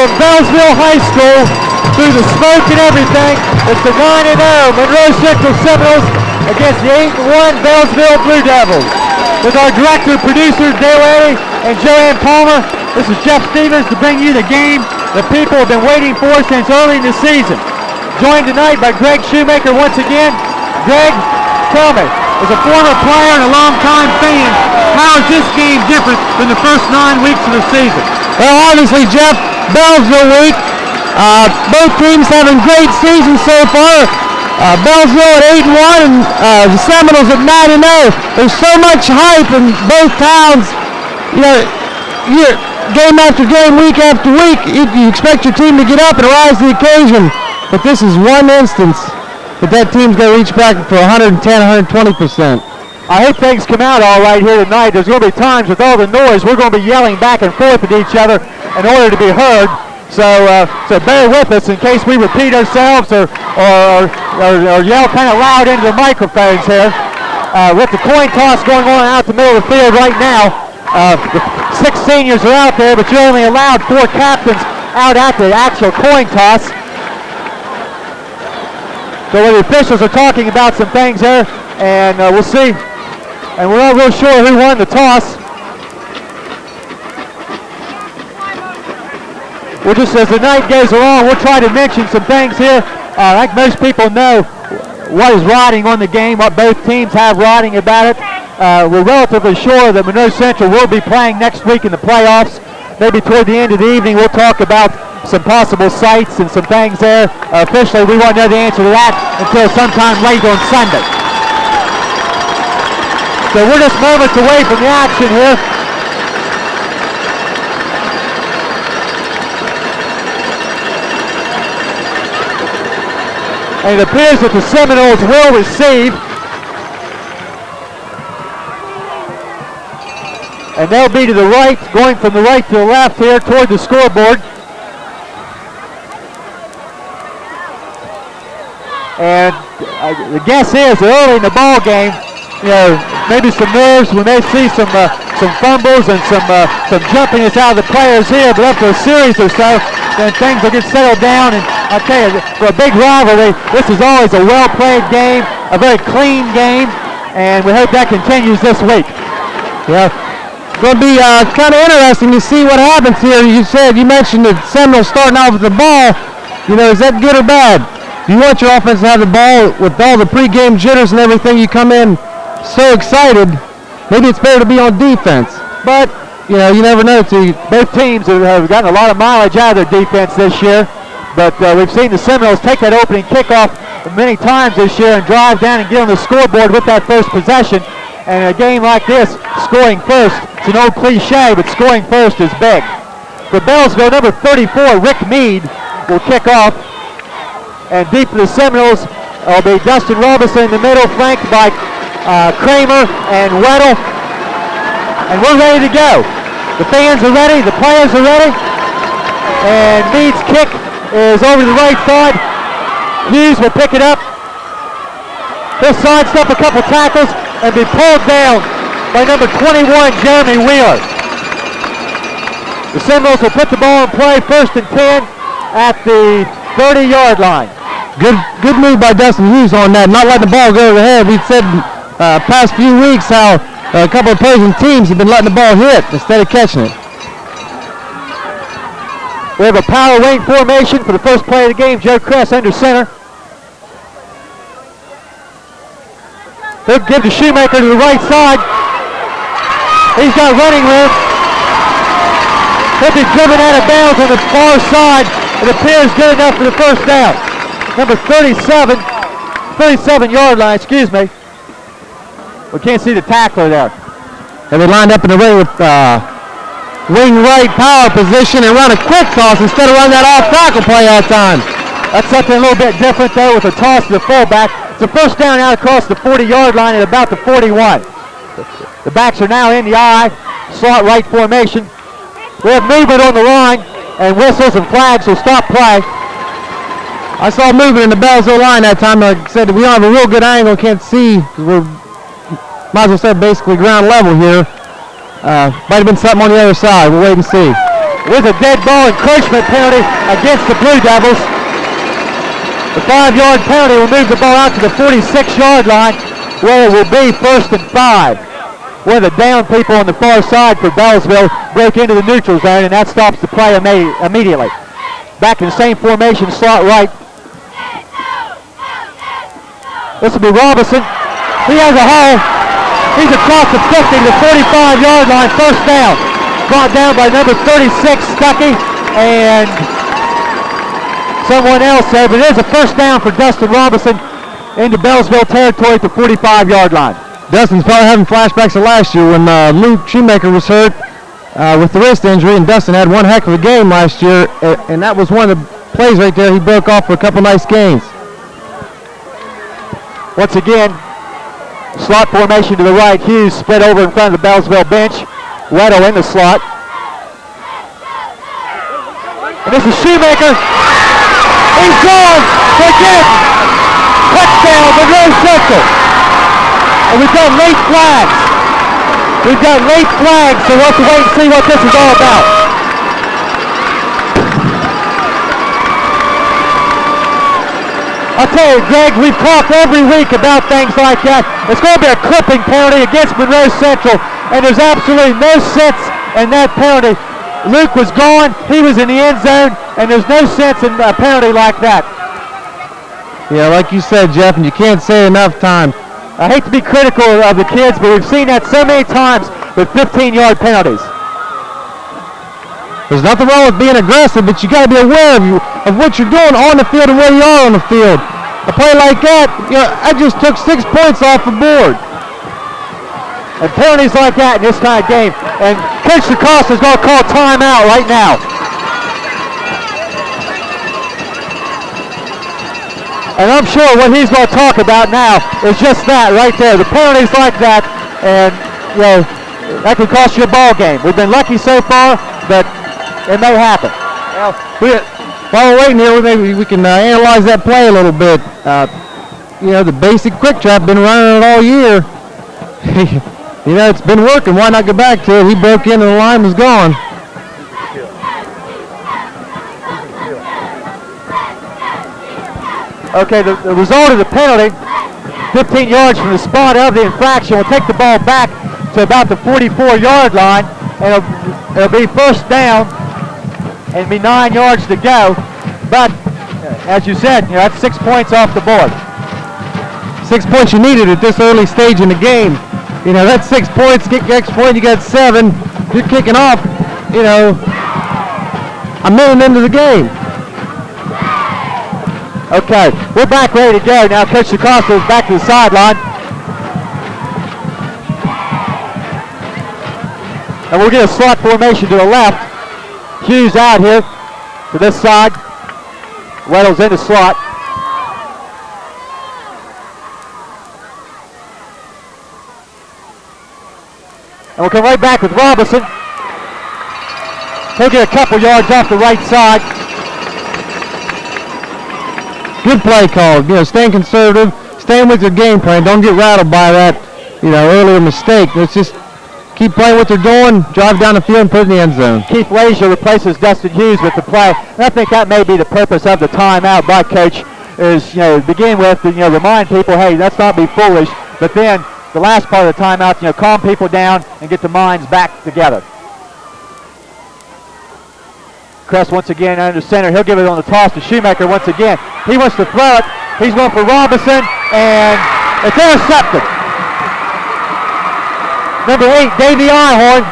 from Beallsville High School through the smoke and everything. It's the 9-0 Monroe Central Seminoles against the 8-1 Beallsville Blue Devils. With our director, producers, Dale Eddie and Joanne Palmer, this is Jeff Stevens to bring you the game the people have been waiting for since early in the season. Joined tonight by Greg Shoemaker once again. Greg, tell me, as a former player and a longtime fan, how is this game different than the first 9 weeks of the season? Well, obviously, Jeff, Beallsville week. Both teams having great seasons so far. Beallsville at 8-1 and the Seminoles at 9-0. There's so much hype in both towns. You know, game after game, week after week, you expect your team to get up and rise to the occasion. But this is one instance that team's going to reach back for 110, 120%. I hope things come out all right here tonight. There's going to be times with all the noise we're going to be yelling back and forth at each other in order to be heard. So bear with us in case we repeat ourselves or yell kind of loud into the microphones here. With the coin toss going on out the middle of the field right now, the 6 seniors are out there, but you're only allowed 4 captains out at the actual coin toss. So the officials are talking about some things there, and we'll see. And we're not real sure who won the toss. We'll just, as the night goes along, we'll try to mention some things here. Like most people know what is riding on the game, what both teams have riding about it. We're relatively sure that Monroe Central will be playing next week in the playoffs. Maybe toward the end of the evening, we'll talk about some possible sites and some things there. Officially, we won't know the answer to that until sometime late on Sunday. So we're just moments away from the action here. And it appears that the Seminoles will receive. And they'll be to the right, going from the right to the left here toward the scoreboard. And the guess is that early in the ball game, you know, maybe some nerves. We may see some fumbles and some jumpiness out of the players here, but after a series or so, then things will get settled down. And I'll tell you, for a big rivalry, this is always a well-played game, a very clean game, and we hope that continues this week. Yeah, it's going to be kind of interesting to see what happens here. You mentioned that Seminoles starting off with the ball. You know, is that good or bad? You want your offense to have the ball with all the pregame jitters and everything. You come in so excited, maybe it's better to be on defense. But, you know, you never know. Both teams have gotten a lot of mileage out of their defense this year. But we've seen the Seminoles take that opening kickoff many times this year and drive down and get on the scoreboard with that first possession. And in a game like this, scoring first, it's an old cliche, but scoring first is big. For Beallsville, number 34, Rick Mead, will kick off. And deep for the Seminoles will be Dustin Robinson in the middle, flanked by Kramer and Weddle. And we're ready to go. The fans are ready, the players are ready. And Mead's kick is over to the right side. Hughes will pick it up. He'll sidestep a couple tackles and be pulled down by number 21, Jeremy Wheeler. The Seminoles will put the ball in play, 1st and 10 at the 30-yard line. Good move by Dustin Hughes on that, not letting the ball go over the head. We've said past few weeks how a couple of opposing teams have been letting the ball hit instead of catching it. We have a power wing formation for the first play of the game. Joe Kress under center. He'll give to Shoemaker to the right side. He's got running room. He'll be driven out of bounds on the far side. It appears good enough for the first down. Number 37-yard line, excuse me. We can't see the tackler there. And they lined up in the ring with wing right power position and run a quick toss instead of running that off tackle play that time. That's something a little bit different though with a toss to the fullback. It's a first down out across the 40-yard line at about the 41. The backs are now in the I, slot right formation. We have movement on the line, and whistles and flags will stop play. I saw movement in the Beallsville line that time. Like I said, we don't have a real good angle, can't see. We're, might as well say, basically ground level here. Might have been something on the other side. We'll wait and see. with a dead ball encroachment penalty against the Blue Devils. The 5-yard penalty will move the ball out to the 46-yard line, where it will be 1st and 5. Where the down people on the far side for Beallsville break into the neutral zone, and that stops the play immediately. Back in the same formation, slot right. This will be Robinson. He has a hole. He's across the 50 to the 45-yard line, 1st down. Brought down by number 36, Stuckey, and someone else there, but it is a 1st down for Dustin Robinson into Beallsville territory at the 45-yard line. Dustin's probably having flashbacks of last year when Luke Shoemaker was hurt with the wrist injury, and Dustin had one heck of a game last year, and that was one of the plays right there. He broke off for a couple nice gains. Once again, slot formation to the right. Hughes spread over in front of the Beallsville bench. Weddle in the slot. And this is Shoemaker. He's gone. Forget. Touchdown, Monroe Central. And we've got late flags. We've got late flags, so we'll have to wait and see what this is all about. I'll tell you, Greg, we've talked every week about things like that. It's going to be a clipping penalty against Monroe Central, and there's absolutely no sense in that penalty. Luke was gone, he was in the end zone, and there's no sense in a penalty like that. Yeah, like you said, Jeff, and you can't say it enough times. I hate to be critical of the kids, but we've seen that so many times with 15-yard penalties. There's nothing wrong with being aggressive, but you got to be aware of what you're doing on the field and where you are on the field. A play like that, I just took 6 points off the board. And penalties like that in this kind of game. And Coach DeCosta is going to call timeout right now. And I'm sure what he's going to talk about now is just that right there. The penalties like that, and that could cost you a ball game. We've been lucky so far, but it may happen. Well, while we're waiting here, maybe we can analyze that play a little bit. The basic quick trap, been running it all year. It's been working. Why not go back to it? He broke in and the line was gone. Okay, the result of the penalty, 15 yards from the spot of the infraction, will take the ball back to about the 44-yard line, and it'll be 1st down, and be 9 yards to go. But as you said, that's 6 points off the board. 6 points you needed at this early stage in the game. That's 6 points. Kick the extra point, you got 7. You're kicking off, a minute into the game. Okay, we're back ready to go. Now Coach DeCosta is back to the sideline. And we'll get a slot formation to the left. Hughes out here to this side. Weddle's in the slot. And we'll come right back with Robinson. He'll get a couple yards off the right side. Good play call. Staying conservative, staying with your game plan. Don't get rattled by that, earlier mistake. Let's just keep playing what they're doing, drive down the field and put it in the end zone. Keith Leisure replaces Dustin Hughes with the play. And I think that may be the purpose of the timeout by Coach is, begin with, remind people, hey, let's not be foolish. But then the last part of the timeout, calm people down and get the minds back together. Kress once again under center. He'll give it on the toss to Shoemaker once again. He wants to throw it. He's going for Robinson, and it's intercepted. Number 8, Davey Ihorn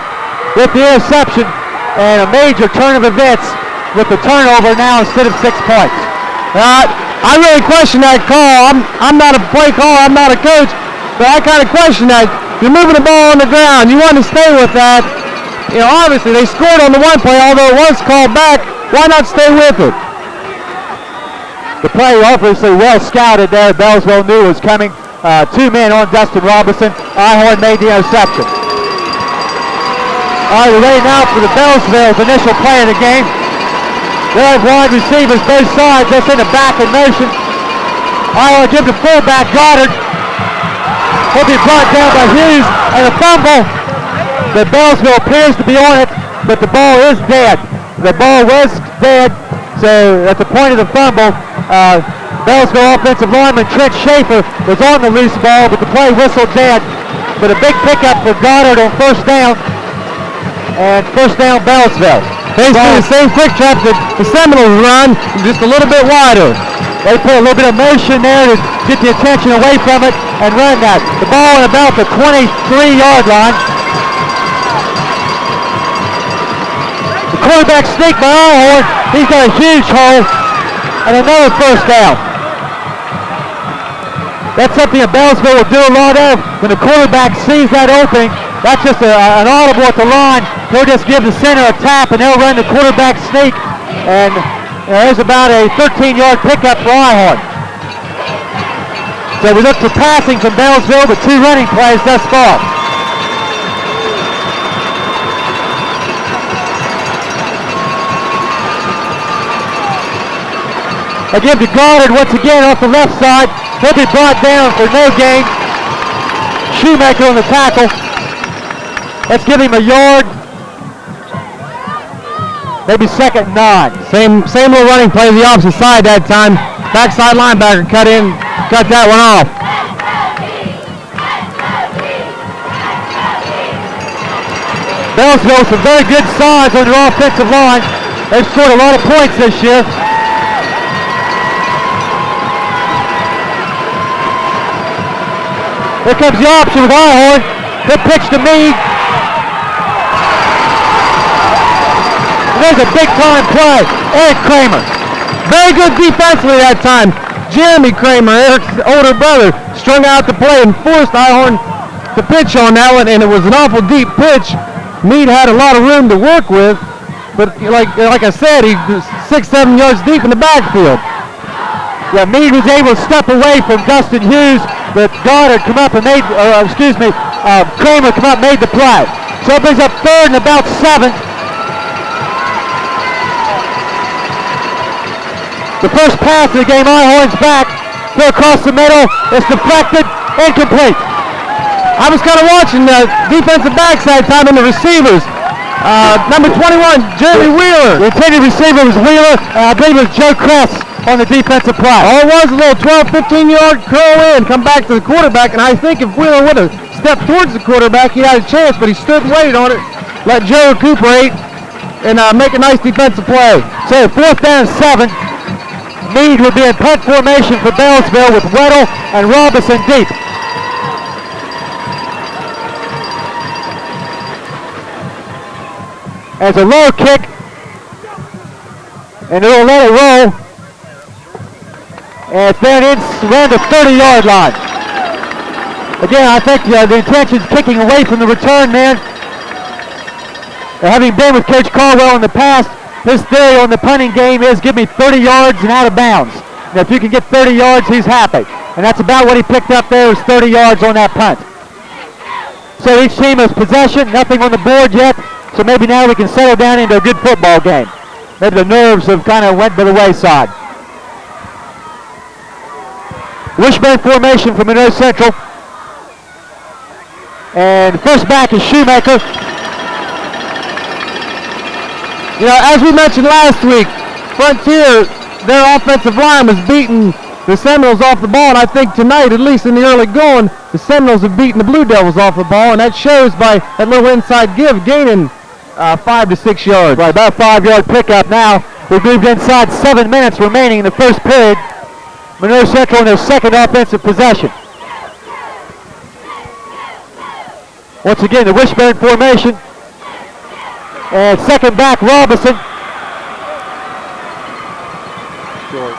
with the interception, and a major turn of events with the turnover now instead of 6 points. I really question that call. I'm not a play caller. I'm not a coach, but I kind of question that. You're moving the ball on the ground. You want to stay with that. Obviously they scored on the one play, although it was called back. Why not stay with it? The play obviously well scouted there. Beallsville knew it was coming. 2 men on Dustin Robinson. Ihorn made the interception. All right, we're ready now for the Beallsville's initial play of the game. They have wide receivers both sides. That's in the back in motion. Ihorn gives the fullback Goddard. He'll be brought down by Hughes, and a fumble. The Beallsville appears to be on it, but the ball is dead. The ball was dead, so at the point of the fumble, Beallsville offensive lineman Trent Schaefer was on the loose ball, but the play whistled dead. But a big pickup for Goddard on first down, and first down Beallsville. Basically the same quick trap that the Seminoles run, just a little bit wider. They put a little bit of motion there to get the attention away from it and run that. The ball at about the 23-yard line. The quarterback sneak by Ahorn. He's got a huge hole and another first down. That's something that Beallsville will do a lot of. When the quarterback sees that opening, that's just an audible at the line. He'll just give the center a tap and they'll run the quarterback sneak. And there's about a 13-yard pickup for Ahorn. So we look for passing from Beallsville, but 2 running plays thus far. They give to Goddard once again off the left side. He'll be brought down for no gain. Shoemaker on the tackle. Let's give him a yard. Maybe 2nd and 9. Same little running play the opposite side that time. Backside linebacker cut that one off. Beallsville some very good size on their offensive line. They've scored a lot of points this year. Here comes the option with Ahorn. Good pitch to Meade. And there's a big-time play. Eric Kramer. Very good defensively that time. Jeremy Kramer, Eric's older brother, strung out the play and forced Ahorn to pitch on that one, and it was an awful deep pitch. Meade had a lot of room to work with, but like I said, he was 6-7 yards deep in the backfield. Yeah, Meade was able to step away from Dustin Hughes, but Goddard come up and made, Kramer come up and made the play. So it brings up 3rd and about 7. The first pass of the game, Ahorn's back. Throw across the middle. It's deflected. Incomplete. I was kind of watching the defensive backside time and the receivers. Number 21, Jeremy Wheeler. The intended receiver was Wheeler. I believe it was Joe Kress on the defensive play. All it was a little 12, 15-yard curl in, come back to the quarterback, and I think if Wheeler would have stepped towards the quarterback, he had a chance, but he stood and waited on it, let Joe recuperate, and make a nice defensive play. So 4th down and 7. Meade will be in punt formation for Beallsville with Weddle and Robinson deep. As a low kick, and it'll let it roll. And it's been around the 30-yard line. Again, I think the intention is kicking away from the return man. Having been with Coach Caldwell in the past, his theory on the punting game is give me 30 yards and out of bounds. And if you can get 30 yards, he's happy. And that's about what he picked up there, was 30 yards on that punt. So each team has possession, nothing on the board yet. So maybe now we can settle down into a good football game. Maybe the nerves have kind of went to the wayside. Wishbone formation for Monroe Central. And first back is Shoemaker. You know, as we mentioned last week, Frontier, their offensive line was beating the Seminoles off the ball, and I think tonight, at least in the early going, the Seminoles have beaten the Blue Devils off the ball, and that shows by that little inside give, gaining 5 to 6 yards. Right, about 5-yard pickup now. We've moved inside 7 minutes remaining in the first period. Monroe Central in their second offensive possession. Once again, the wishbone formation. And second back, Robinson. Short.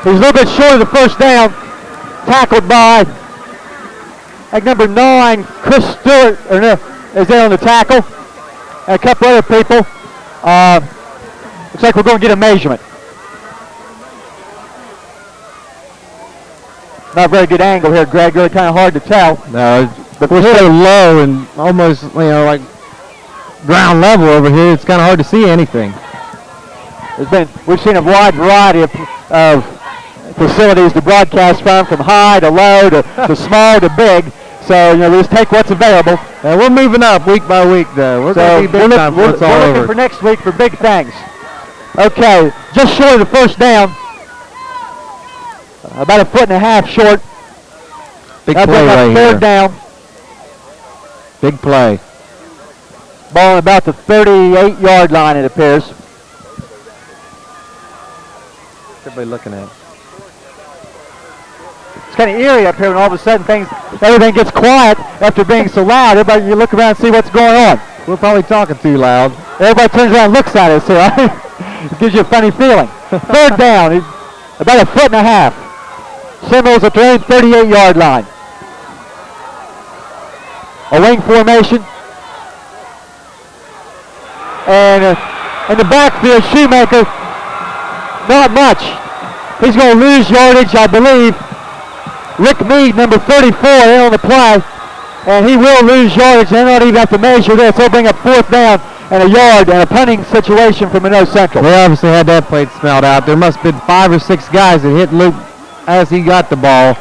He's a little bit short of the first down. Tackled by, like number 9, Chris Stewart, is there on the tackle. And a couple other people. Looks like we're going to get a measurement. Not a very good angle here, Greg. Really kind of hard to tell. No, but we're so low and almost, like ground level over here. It's kind of hard to see anything. We've seen a wide variety of facilities to broadcast from high to low to small to big. So, we just take what's available. And we're moving up week by week, though. We're going to be big time once it's all over. We're looking for next week for big things. Okay, just short of the first down. About a 1.5 feet short. Big play right here. Third down. Big play. Ball on about the 38-yard line, it appears. What's everybody looking at? It's kind of eerie up here when all of a sudden everything gets quiet after being so loud. Everybody, you look around and see what's going on. We're probably talking too loud. Everybody turns around and looks at us, so it gives you a funny feeling. Third down, about a 1.5 feet. Seminoles at their own 38-yard line. A wing formation. And in the backfield, Shoemaker, not much. He's going to lose yardage, I believe. Rick Mead, number 34, in on the play. And he will lose yardage. They don't even have to measure this. They'll bring up fourth down and a yard and a punting situation for Minot Central. They obviously had that play smelled out. There must have been 5 or 6 guys that hit Luke as he got the ball.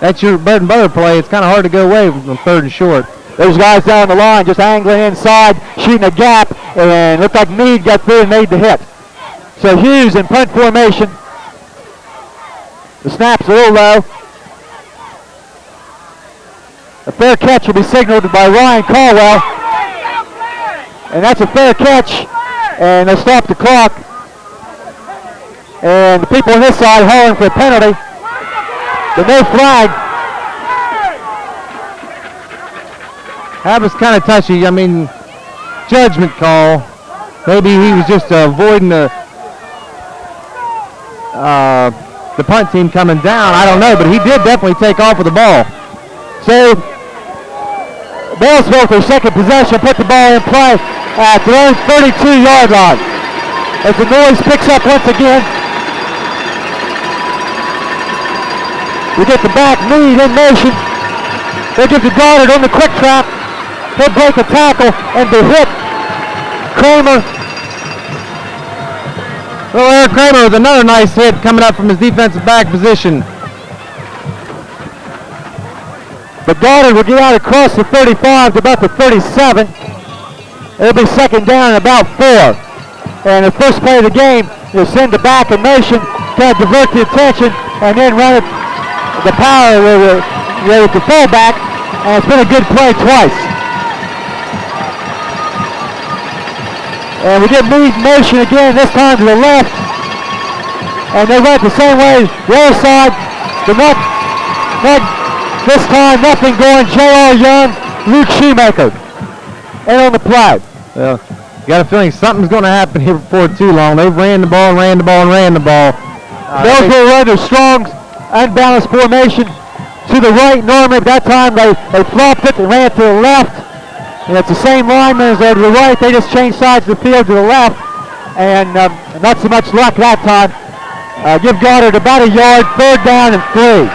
That's your bread and butter play. It's kind of hard to go away from third and short. There's guys down the line just angling inside, shooting a gap, and looked like Meade got through and made the hit. So Hughes in punt formation. The snap's a little low. A fair catch will be signaled by Ryan Caldwell. And that's a fair catch, and they'll stop the clock. And the people on this side hollering for a penalty. But no flag. That was kind of touchy. I mean, judgment call. Maybe he was just avoiding the punt team coming down. I don't know, but he did definitely take off with the ball. So, Beallsville, their second possession, put the ball in play at their own 32-yard line. As the noise picks up once again, we get the back knee in motion. They give to Goddard on the quick trap. He'll break a tackle and be hit. Kramer. Well, Eric Kramer with another nice hit coming up from his defensive back position. But Goddard will get out across the 35 to about the 37. It'll be second down and about 4. And the first play of the game, you'll send the back in motion, kind of divert the attention, and then run it the power with the fullback. And it's been a good play twice. And we get Meade in motion again, this time to the left. And they went the same way, the other side. This time, nothing going. J.R. Young, Luke Shoemaker. And on the play. Well, you got a feeling something's going to happen here before too long. They ran the ball. Beallsville run their strong, unbalanced formation to the right. Normally, at that time, they flopped it and ran to the left. And it's the same linemen as to the right. They just changed sides of the field to the left. And not so much luck that time. Give Goddard about a yard, third down and 3.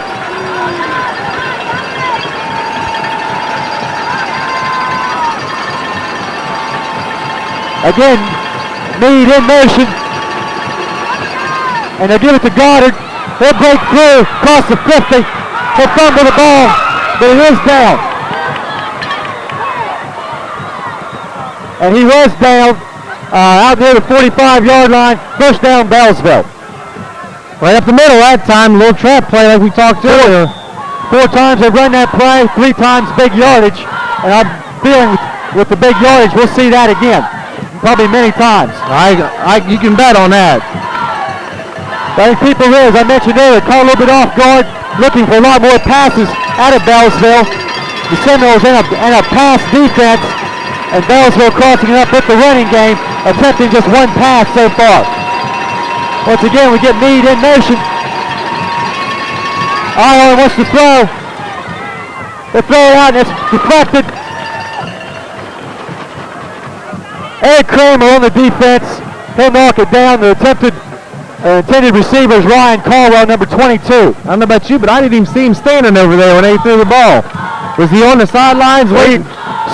Again, Meade in motion. And they give it to Goddard. He'll break through, across the 50. He'll fumble the ball, but it is down. And he was down out near the 45-yard line. First down, Beallsville. Right up the middle that time, a little trap play like we talked earlier. 4 times they've run that play, 3 times big yardage. And I'm feeling with the big yardage, we'll see that again. Probably many times. You can bet on that. I think people here, as I mentioned earlier, caught a little bit off guard, looking for a lot more passes out of Beallsville. The Seminoles in a pass defense, and Beallsville crossing it up with the running game, attempting just 1 pass so far. Once again, we get Meade in motion. Ireland wants to throw. They throw it out, and it's deflected. Eric Kramer on the defense. He'll knock it down. The intended receiver is Ryan Caldwell, number 22. I don't know about you, but I didn't even see him standing over there when they threw the ball. Was he on the sidelines? He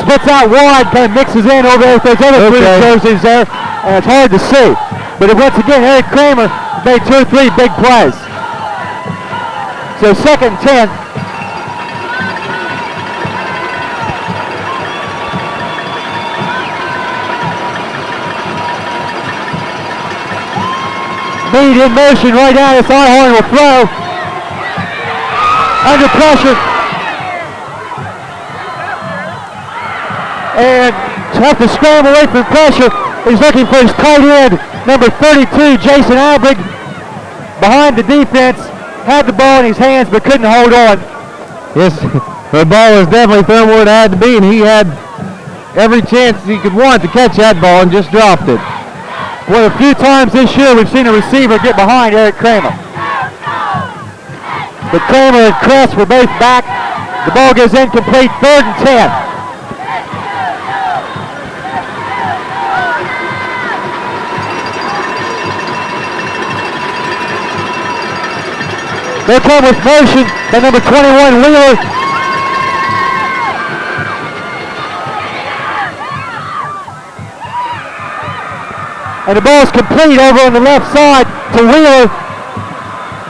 splits out wide, kind of mixes in over there with those other 3 jerseys there, and it's hard to see. But once again, Eric Kramer made 2 or 3 big plays. So second and 10. Mead in motion right now. This Ihorn will throw. Under pressure. And have to scramble away from pressure. He's looking for his tight end, number 32, Jason Albrig. Behind the defense, had the ball in his hands but couldn't hold on. Yes, the ball was definitely thrown where it had to be, and he had every chance he could want to catch that ball and just dropped it. Well, a few times this year we've seen a receiver get behind Eric Kramer. But Kramer and Kress were both back. The ball goes incomplete, 3rd and 10. They come with motion by number 21, Wheeler. And the ball is complete over on the left side to Wheeler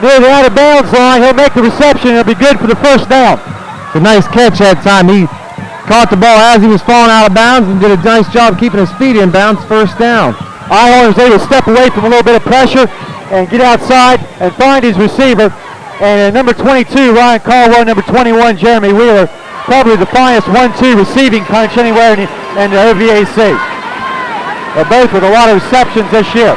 near the out of bounds line. He'll make the reception. It'll be good for the first down. It's a nice catch that time. He caught the ball as he was falling out of bounds and did a nice job keeping his feet in bounds. First down. Ihorn was able to step away from a little bit of pressure and get outside and find his receiver. And number 22, Ryan Caldwell, number 21, Jeremy Wheeler, probably the finest 1-2 receiving punch anywhere in the OVAC. They're both with a lot of receptions this year.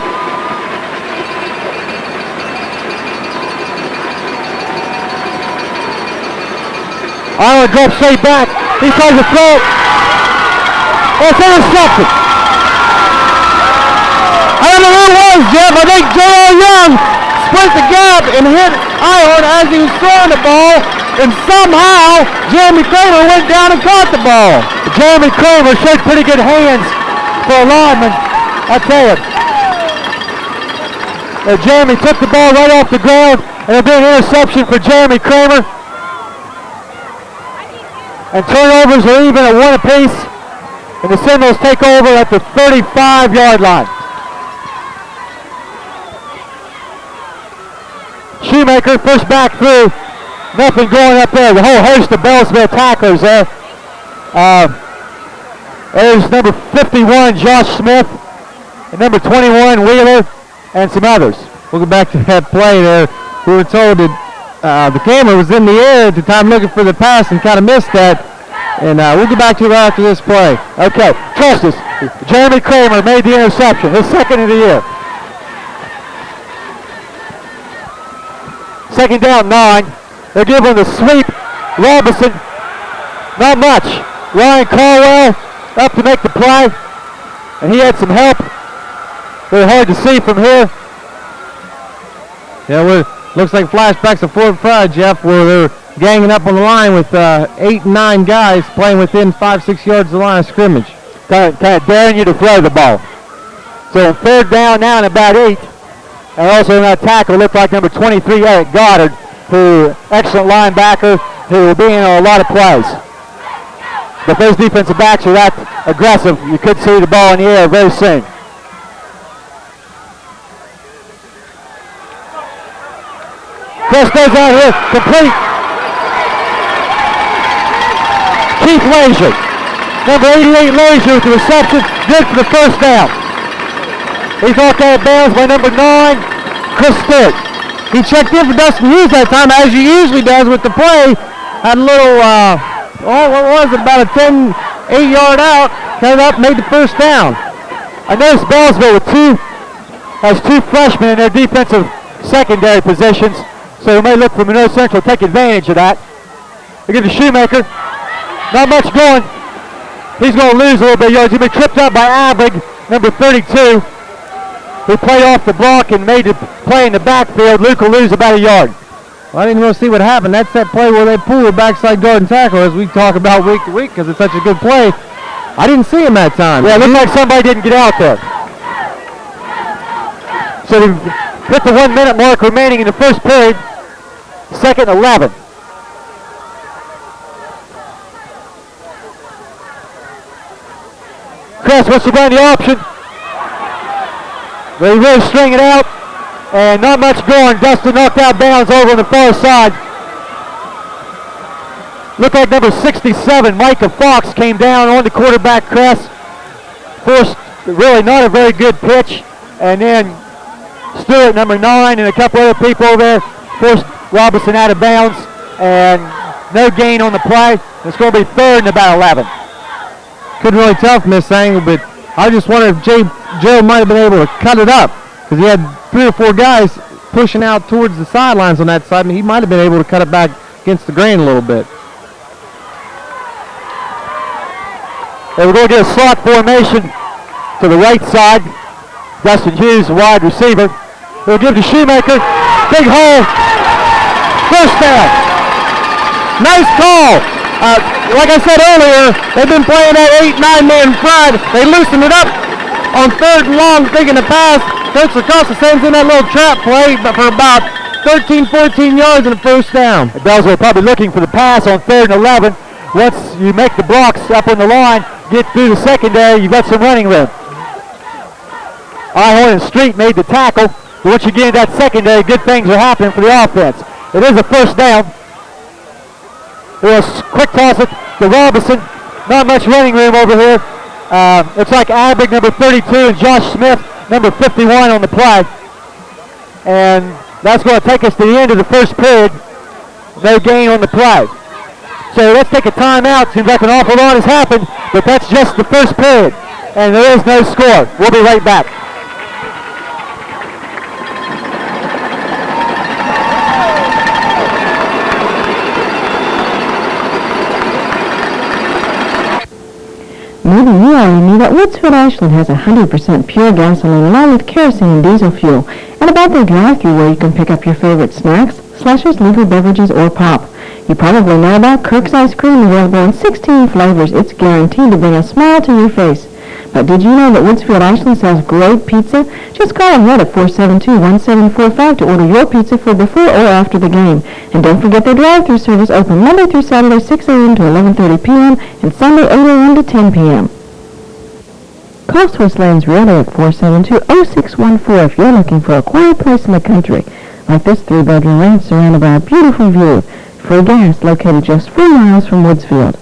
Ihorn drops straight back. He tries to throw. It's intercepted. I don't know who it was, Jeff. I think Joel Young split the gap and hit Ihorn as he was throwing the ball, and somehow Jeremy Kramer went down and caught the ball. Jeremy Kramer showed pretty good hands for a lineman, I tell you. Jeremy took the ball right off the ground, and it'll be an interception for Jeremy Kramer. And turnovers are even at 1 apiece, and the Seminoles take over at the 35-yard line. Shoemaker, first back through. Nothing going up there. The whole host of Beallsville tacklers there. There's number 51, Josh Smith, and number 21, Wheeler, and some others. We'll go back to that play there. We were told that the camera was in the air at the time looking for the pass and kind of missed that. And we'll get back to it right after this play. Okay, trust us. Jeremy Kramer made the interception, his second of the year. Second down, 9. They're giving the sweep. Robinson, not much. Ryan Caldwell up to make the play, and he had some help. Very hard to see from here. Yeah, looks like flashbacks of Fort Pride, Jeff, where they're ganging up on the line with 8 and 9 guys playing within 5-6 yards of the line of scrimmage. Kind of daring you to throw the ball. So 3rd down now and about 8. And also in that tackle looked like number 23, Eric Goddard, who excellent linebacker, who will be in a lot of plays. But those defensive backs are that aggressive. You could see the ball in the air very soon. Chris goes out here, complete. Keith Lazier, number 88 Lazier with the reception, good for the first down. He's knocked out of bounds by number 9, Chris Stewart. He checked in for Dustin Hughes that time, as he usually does with the play. Had a little, what was it, about a 8-yard out, came up, made the first down. I noticed Beallsville has 2 freshmen in their defensive secondary positions, so we may look for Monroe Central to take advantage of that. They give to Shoemaker. Not much going. He's going to lose a little bit of yards. He's been tripped up by Albrig, number 32. Who played off the block and made the play in the backfield. Luke will lose about a yard. Well, I didn't really see what happened. That's that play where they pull the backside guard and tackle, as we talk about week to week, because it's such a good play. I didn't see him that time. Yeah, it looked like somebody didn't get out there. So they hit the 1 minute mark remaining in the first period. 2nd and 11. Chris, what's about the option? They really string it out, and not much going. Dustin knocked out bounds over on the far side. Looked like number 67, Micah Fox, came down on the quarterback Cress. Forced really not a very good pitch, and then Stewart, number 9, and a couple other people over there forced Robinson out of bounds, and no gain on the play. It's going to be 3rd and about 11. Couldn't really tell from this angle, but I just wondered if Joe might have been able to cut it up, because he had 3 or 4 guys pushing out towards the sidelines on that side, and he might have been able to cut it back against the grain a little bit. And we're going to get a slot formation to the right side. Dustin Hughes, the wide receiver. We'll give to Shoemaker. Big hole. First down. Nice call. Like I said earlier, they've been playing that 8-9 man front. They loosened it up on 3rd and long, thinking to pass. Coach Lacosta sends in that little trap play, but for about 13, 14 yards and a first down. Beallsville probably looking for the pass on 3rd and 11. Once you make the blocks up on the line, get through the secondary, you've got some running room. Ihorn and Street made the tackle, but once you get into that secondary, good things are happening for the offense. It is a first down. There's a quick toss it to Robinson. Not much running room over here. It's like Abig, number 32, and Josh Smith, number 51 on the play. And that's going to take us to the end of the first period. No gain on the play. So let's take a timeout. Seems like an awful lot has happened, but that's just the first period. And there is no score. We'll be right back. Maybe you already knew that Woodsfield Ashland has 100% pure gasoline along with kerosene and diesel fuel, and about their drive-thru where you can pick up your favorite snacks, slushers, legal beverages, or pop. You probably know about Kirk's Ice Cream, available in 16 flavors. It's guaranteed to bring a smile to your face. But did you know that Woodsfield Ashland sells great pizza? Just call ahead at 472-1745 to order your pizza for before or after the game. And don't forget their drive-thru service open Monday through Saturday 6 a.m. to 11:30 p.m. and Sunday 8 a.m. to 10 p.m. Call Swiss Lanes Realty at 472-0614 if you're looking for a quiet place in the country, like this 3-bedroom ranch surrounded by a beautiful view. Free gas located just 4 miles from Woodsfield.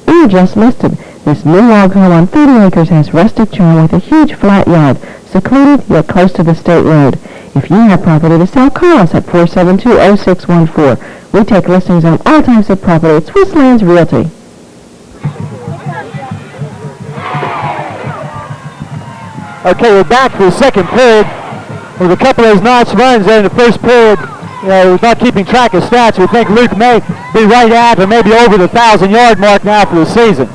Or just listed, this new log home on 30 acres has rustic charm with a huge flat yard, secluded yet close to the state road. If you have property to sell, call us at 472-0614. We take listings on all types of property at Swiss Lands Realty. Okay, we're back for the second period with a couple of those nice runs there in the first period. We're not keeping track of stats. We think Luke may be right at or maybe over the 1,000-yard mark now for the season.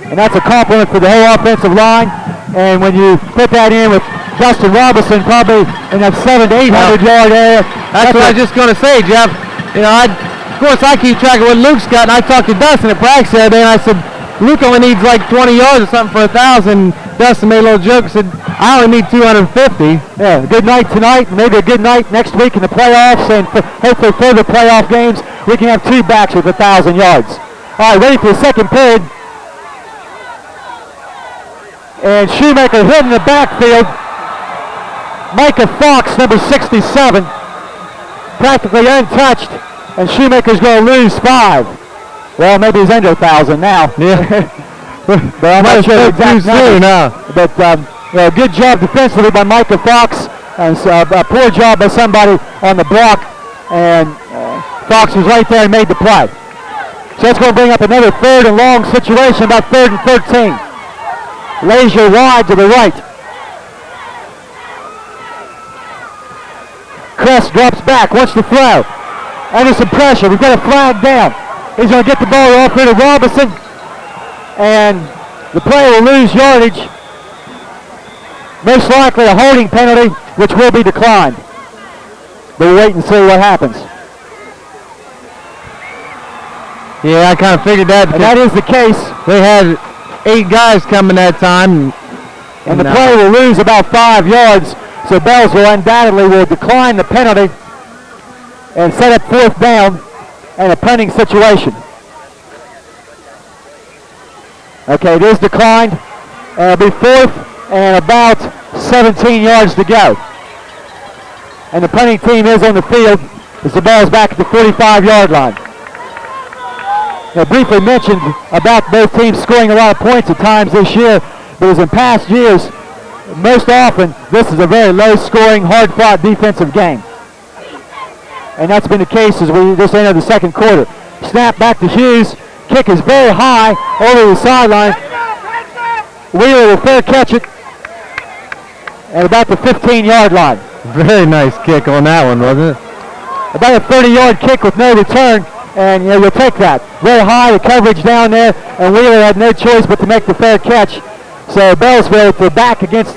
And that's a compliment for the whole offensive line. And when you put that in with Justin Robinson, probably in that 700 to 800-yard area. That's what I was just going to say, Jeff. Of course, I keep track of what Luke's got, and I talked to Dustin at practice the other day, and I said, Luke only needs like 20 yards or something for 1,000. Dustin made a little joke, said, I only need 250. Yeah, a good night tonight, maybe a good night next week in the playoffs, and hopefully further playoff games, we can have 2 backs with 1,000 yards. All right, ready for the second period. And Shoemaker hit in the backfield. Micah Fox, number 67, practically untouched, and Shoemaker's going to lose 5. Well, maybe he's under 1,000 now. Yeah. But I'm not sure the exact number. But good job defensively by Micah Fox, and a poor job by somebody on the block, and Fox was right there and made the play. So that's going to bring up another 3rd and long situation, about 3rd and 13. Lazier wide to the right. Crest drops back, wants to throw. Under some pressure, we've got a flag down. He's going to get the ball off here to Robinson, and the player will lose yardage. Most likely a holding penalty, which will be declined. But we'll wait and see what happens. Yeah, I kind of figured that. And that is the case. They had 8 guys coming that time. And the player will lose about 5 yards, so Beallsville undoubtedly will decline the penalty and set up 4th down and a punting situation. Okay, it is declined, and it'll be 4th and about 17 yards to go. And the punting team is on the field as the ball's back at the 45-yard line. I briefly mentioned about both teams scoring a lot of points at times this year, but as in past years, most often, this is a very low-scoring, hard-fought defensive game. And that's been the case as we just entered the second quarter. Snap back to Hughes. Kick is very high over the sideline. Wheeler will fair catch it at about the 15-yard line. Very nice kick on that one, wasn't it? About a 30-yard kick with no return, and you'll take that. Very high, the coverage down there, and Wheeler had no choice but to make the fair catch. So Beallsville, they're back against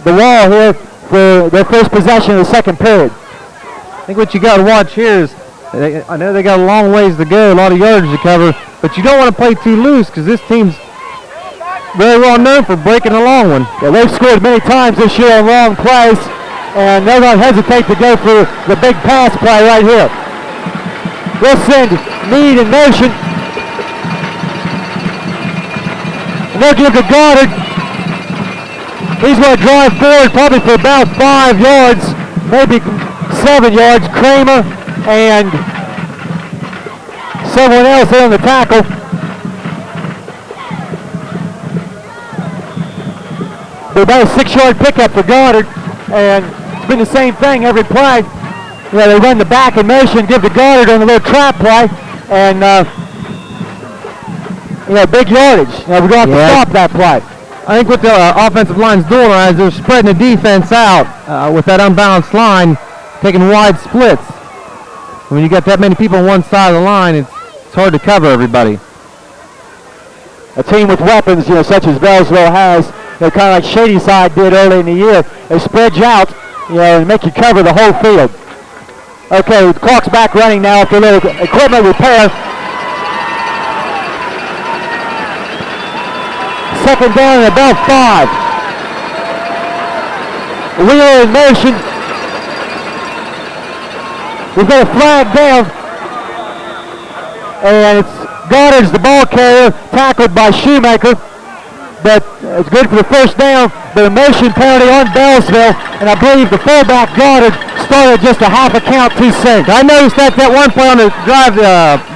the wall here for their first possession of the second period. I think what you got to watch here is, I know they got a long ways to go, a lot of yardage to cover, but you don't want to play too loose because this team's very well known for breaking a long one. Yeah, they've scored many times this year on long plays, and they're not hesitate to go for the big pass play right here. They'll send Meade in motion. And they'll give to Goddard. He's going to drive forward probably for about 5 yards, maybe 7 yards. Kramer and someone else there on the tackle. They're about a 6-yard pickup for Goddard, and it's been the same thing every play. You know, they run the back in motion, give to Goddard on the little trap play, and big yardage. We're going to have to stop that play. I think what the offensive line's doing is they're spreading the defense out with that unbalanced line, taking wide splits. When you got that many people on one side of the line, it's hard to cover everybody. A team with weapons, such as Beallsville has, kind of like Shady Side did early in the year. They spread you out, and make you cover the whole field. Okay, the clock's back running now after a little equipment repair. Second down and about 5. Wheeler in motion. We've got a flag down. And it's Goddard's the ball carrier, tackled by Shoemaker. But it's good for the first down. But a motion penalty on Beallsville. And I believe the fullback Goddard started just a half a count too soon. I noticed that one play on the drive,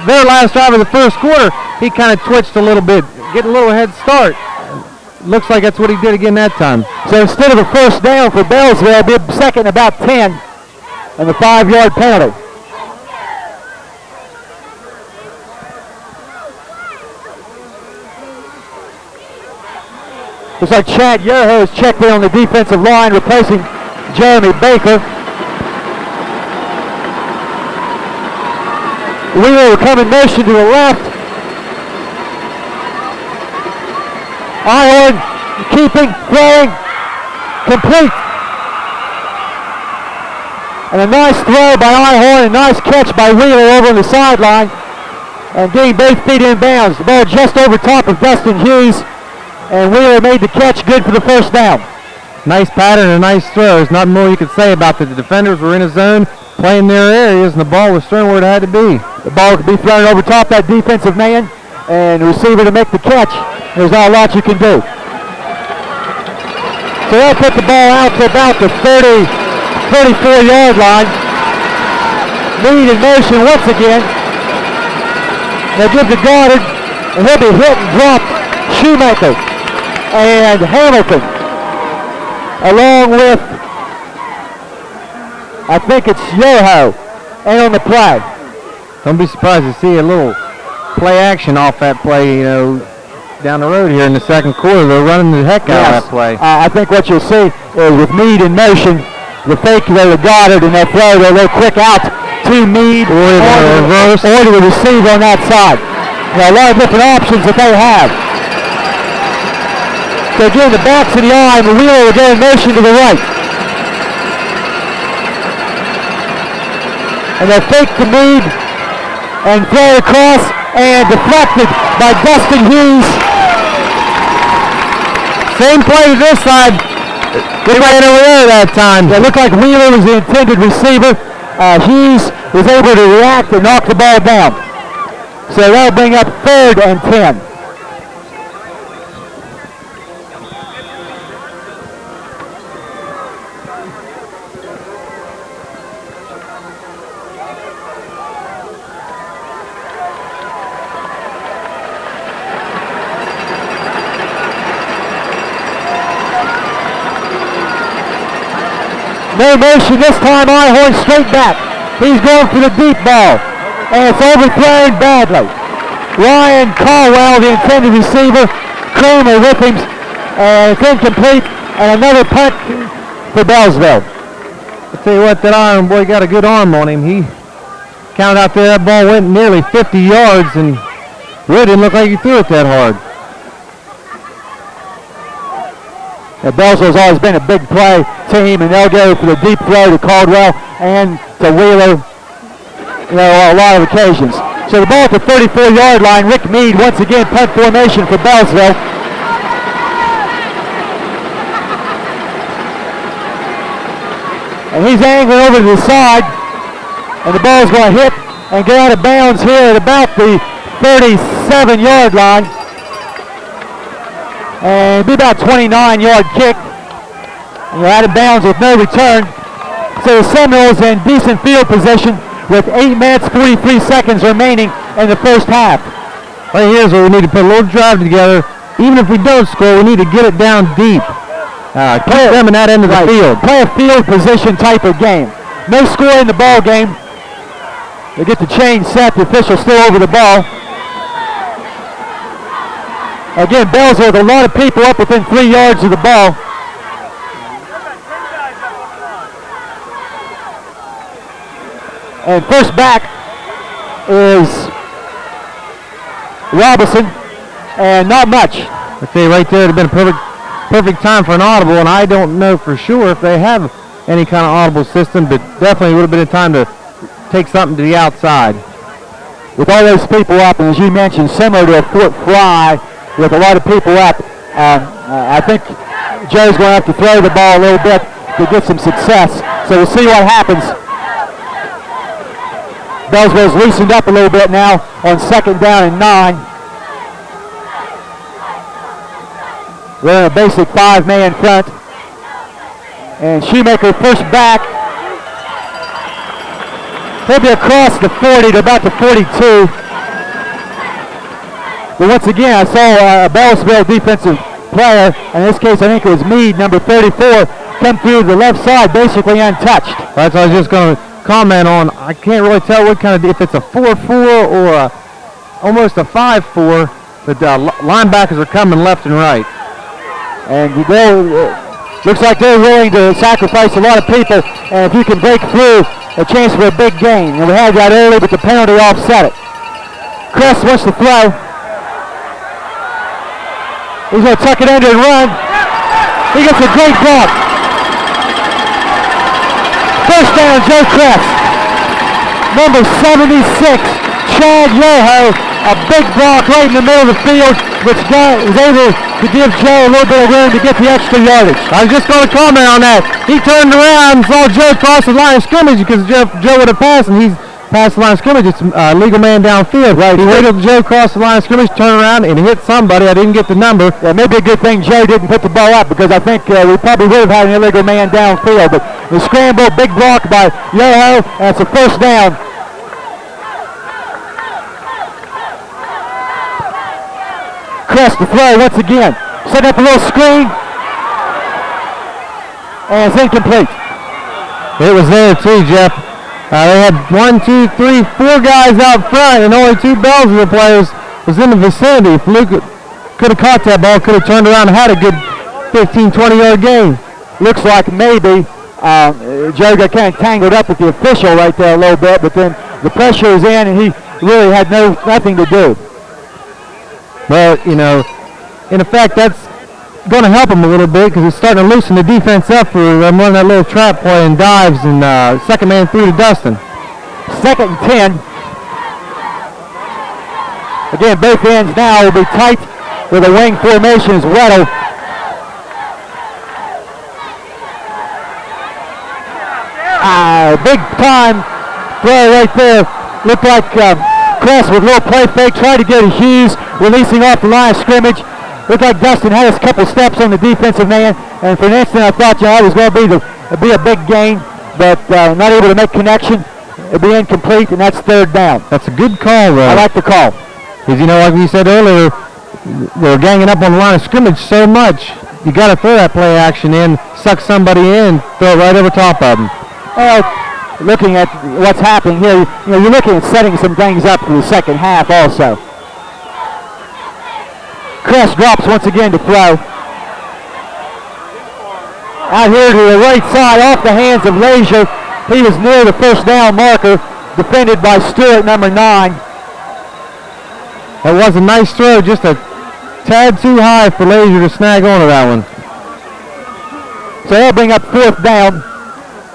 their last drive of the first quarter, he kind of twitched a little bit, getting a little head start. Looks like that's what he did again that time. So instead of a first down for Beallsville, it'll be second about 10 and the 5-yard penalty. Looks like Chad Yoho has checked in on the defensive line, replacing Jeremy Baker. Wheeler will come in motion to the left. Ihorn keeping, throwing, complete. And a nice throw by Ihorn, a nice catch by Wheeler over on the sideline. And getting both feet in bounds. The ball just over top of Dustin Hughes. And Wheeler made the catch, good for the first down. Nice pattern and a nice throw. There's nothing more you could say about that. The defenders were in a zone, playing their areas, and the ball was thrown where it had to be. The ball could be thrown over top that defensive man, and the receiver to make the catch. There's not a lot you can do. So they'll put the ball out to about the 34-yard line. Meade in motion once again. They'll give to Goddard, and he'll be hit and dropped. Shoemaker and Hamilton, along with, I think it's Yoho, and on the play. Don't be surprised to see a little play action off that play, down the road here in the second quarter. They're running the heck out of that play. I think what you'll see is with Meade in motion, the fake there to Goddard, and they'll throw their little quick out to Meade or to the receiver on that side. A lot of different options that they have. So during the backs of the eye, the Wheeler will go in motion to the right. And they'll fake to Meade and throw across and deflected by Dustin Hughes. Same play to this side. They ran over there that time. It looked like Wheeler was the intended receiver. Hughes was able to react and knock the ball down. So that'll bring up 3rd and 10. No motion this time. Ihorn straight back. He's going for the deep ball. And it's overthrown badly. Ryan Caldwell, the intended receiver. Kramer with him. And it's incomplete. And another punt for Beallsville. I'll tell you what, that Iron boy got a good arm on him. He counted out there, that ball went nearly 50 yards and really didn't look like he threw it that hard. Yeah, Beallsville's always been a big play team, and they'll go for the deep throw to Caldwell and to Wheeler, a lot of occasions. So the ball at the 34-yard line. Rick Mead once again punt formation for Beallsville. And he's angling over to the side, and the ball's going to hit and get out of bounds here at about the 37-yard line. And it'll be about 29-yard kick. And you're out of bounds with no return. So the Seminoles in decent field position with 8 minutes, 43 seconds remaining in the first half. Right here's where we need to put a little drive together. Even if we don't score, we need to get it down deep. Keep them in that end of the field. Play a field position type of game. No score in the ball game. They get the chain set. The official still over the ball. Again, Beallsville with a lot of people up within 3 yards of the ball. And first back is Robinson, and not much. I tell you right there, it would have been a perfect time for an audible, and I don't know for sure if they have any kind of audible system, but definitely would have been a time to take something to the outside. With all those people up, and as you mentioned, similar to a Fort Fry, with a lot of people up, I think Joe's going to have to throw the ball a little bit to get some success. So we'll see what happens. Beallsville's loosened up a little bit now on 2nd down and 9. We're in a basic 5-man front. And Shoemaker first back. He'll be across the 40 to about the 42. But once again, I saw a Beallsville defensive player, in this case I think it was Meade, number 34, come through the left side basically untouched. That's what I was just going to comment on. I can't really tell what kind of, if it's a 4-4 or almost a 5-4, but linebackers are coming left and right. And looks like they're willing to sacrifice a lot of people, and if you can break through, a chance for a big gain. And we had that early, but the penalty offset it. Crest wants to throw. He's going to tuck it under and run. He gets a great block. First down, Joe Crest. Number 76, Chad Yoho. A big block right in the middle of the field, which was able to give Joe a little bit of room to get the extra yardage. I was just going to comment on that. He turned around and saw Joe cross the line of scrimmage because Joe would have passed, and he's passed the line of scrimmage. It's a legal man downfield. Right. He waited till Joe crossed the line of scrimmage, turned around, and hit somebody. I didn't get the number. Yeah, maybe a good thing Joe didn't put the ball up, because I think we probably would have had an illegal man downfield. But the scramble, big block by Yoho, and it's a first down. Crest to throw once again. Set up a little screen. And it's incomplete. It was there too, Jeff. They had 1, 2, 3, 4 guys out front, and only 2 Beallsville players was in the vicinity. If Luke could have caught that ball, could have turned around and had a good 15, 20-yard gain. Looks like maybe Joe got kind of tangled up with the official right there a little bit, but then the pressure is in, and he really had nothing to do. Well, in effect, that's going to help him a little bit because it's starting to loosen the defense up for them running that little trap play and dives, and second man through to Dustin. 2nd and 10. Again, both ends now will be tight with a wing formation as Weddle. Big time throw right there. Looked like Crest with a little play fake, tried to get a Hughes, releasing off the line of scrimmage. Looked like Dustin had a couple steps on the defensive man, and for an instant I thought it was going to be a big gain, but not able to make connection. It'll be incomplete, and that's 3rd down. That's a good call, though. I like the call. Because, like we said earlier, they were ganging up on the line of scrimmage so much. you got to throw that play action in, suck somebody in, throw it right over top of them. Well, looking at what's happening here, you're looking at setting some things up for the second half also. Crest drops once again to throw. Out here to the right side, off the hands of Leisure. He was near the first down marker, defended by Stewart, number 9. That was a nice throw, just a tad too high for Leisure to snag onto that one. So they'll bring up 4th down.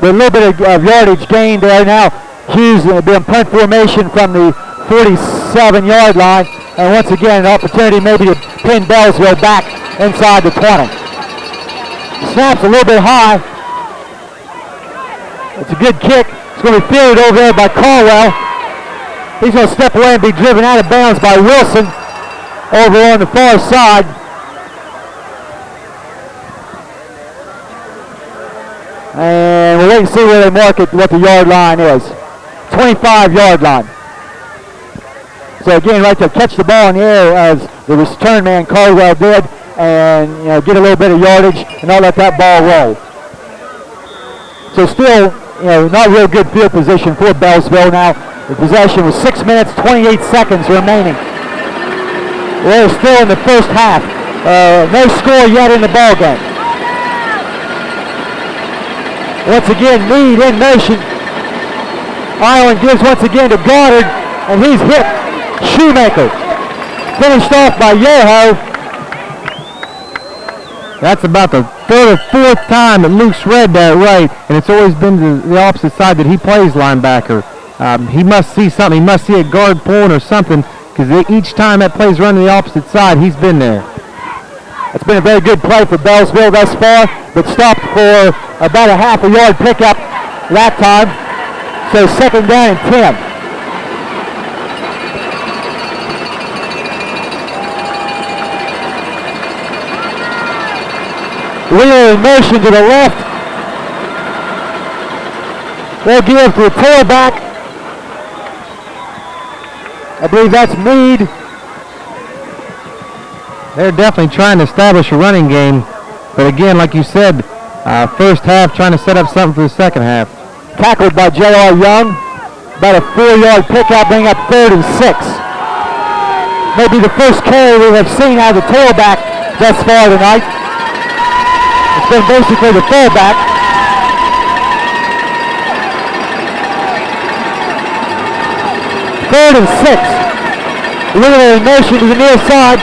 With a little bit of yardage gained there now. Hughes will be in punt formation from the 47-yard line. And once again, an opportunity maybe to pin Beallsville back inside the 20. Snaps a little bit high. It's a good kick. It's going to be fielded over there by Caldwell. He's going to step away and be driven out of bounds by Wilson over on the far side. And we'll wait and see where they mark it, what the yard line is. 25-yard line. So again, right there, catch the ball in the air as the return man Caldwell did, and get a little bit of yardage and not let that ball roll. So still, not real good field position for Beallsville now. The possession was 6 minutes, 28 seconds remaining. We're still in the first half. No score yet in the ball game. Once again, Meade in motion. Ireland gives once again to Goddard, and he's hit. Shoemaker finished off by Yoho. That's about the 3rd or 4th time that Luke's read that right, and it's always been the opposite side that he plays linebacker. He must see something. He must see a guard pulling or something, because each time that play's running the opposite side, he's been there. It's been a very good play for Beallsville thus far, but stopped for about a half a yard pickup that time. So 2nd down and 10. Wheeler in motion to the left. They'll give to the tailback. I believe that's Meade. They're definitely trying to establish a running game. But again, like you said, first half trying to set up something for the second half. Tackled by J.R. Young. About a 4-yard pickup, bring up 3rd and 6. Maybe the first carry we have seen out of the tailback thus far tonight. It's been basically the fullback. Third and 6. Wheeler in motion to the near side.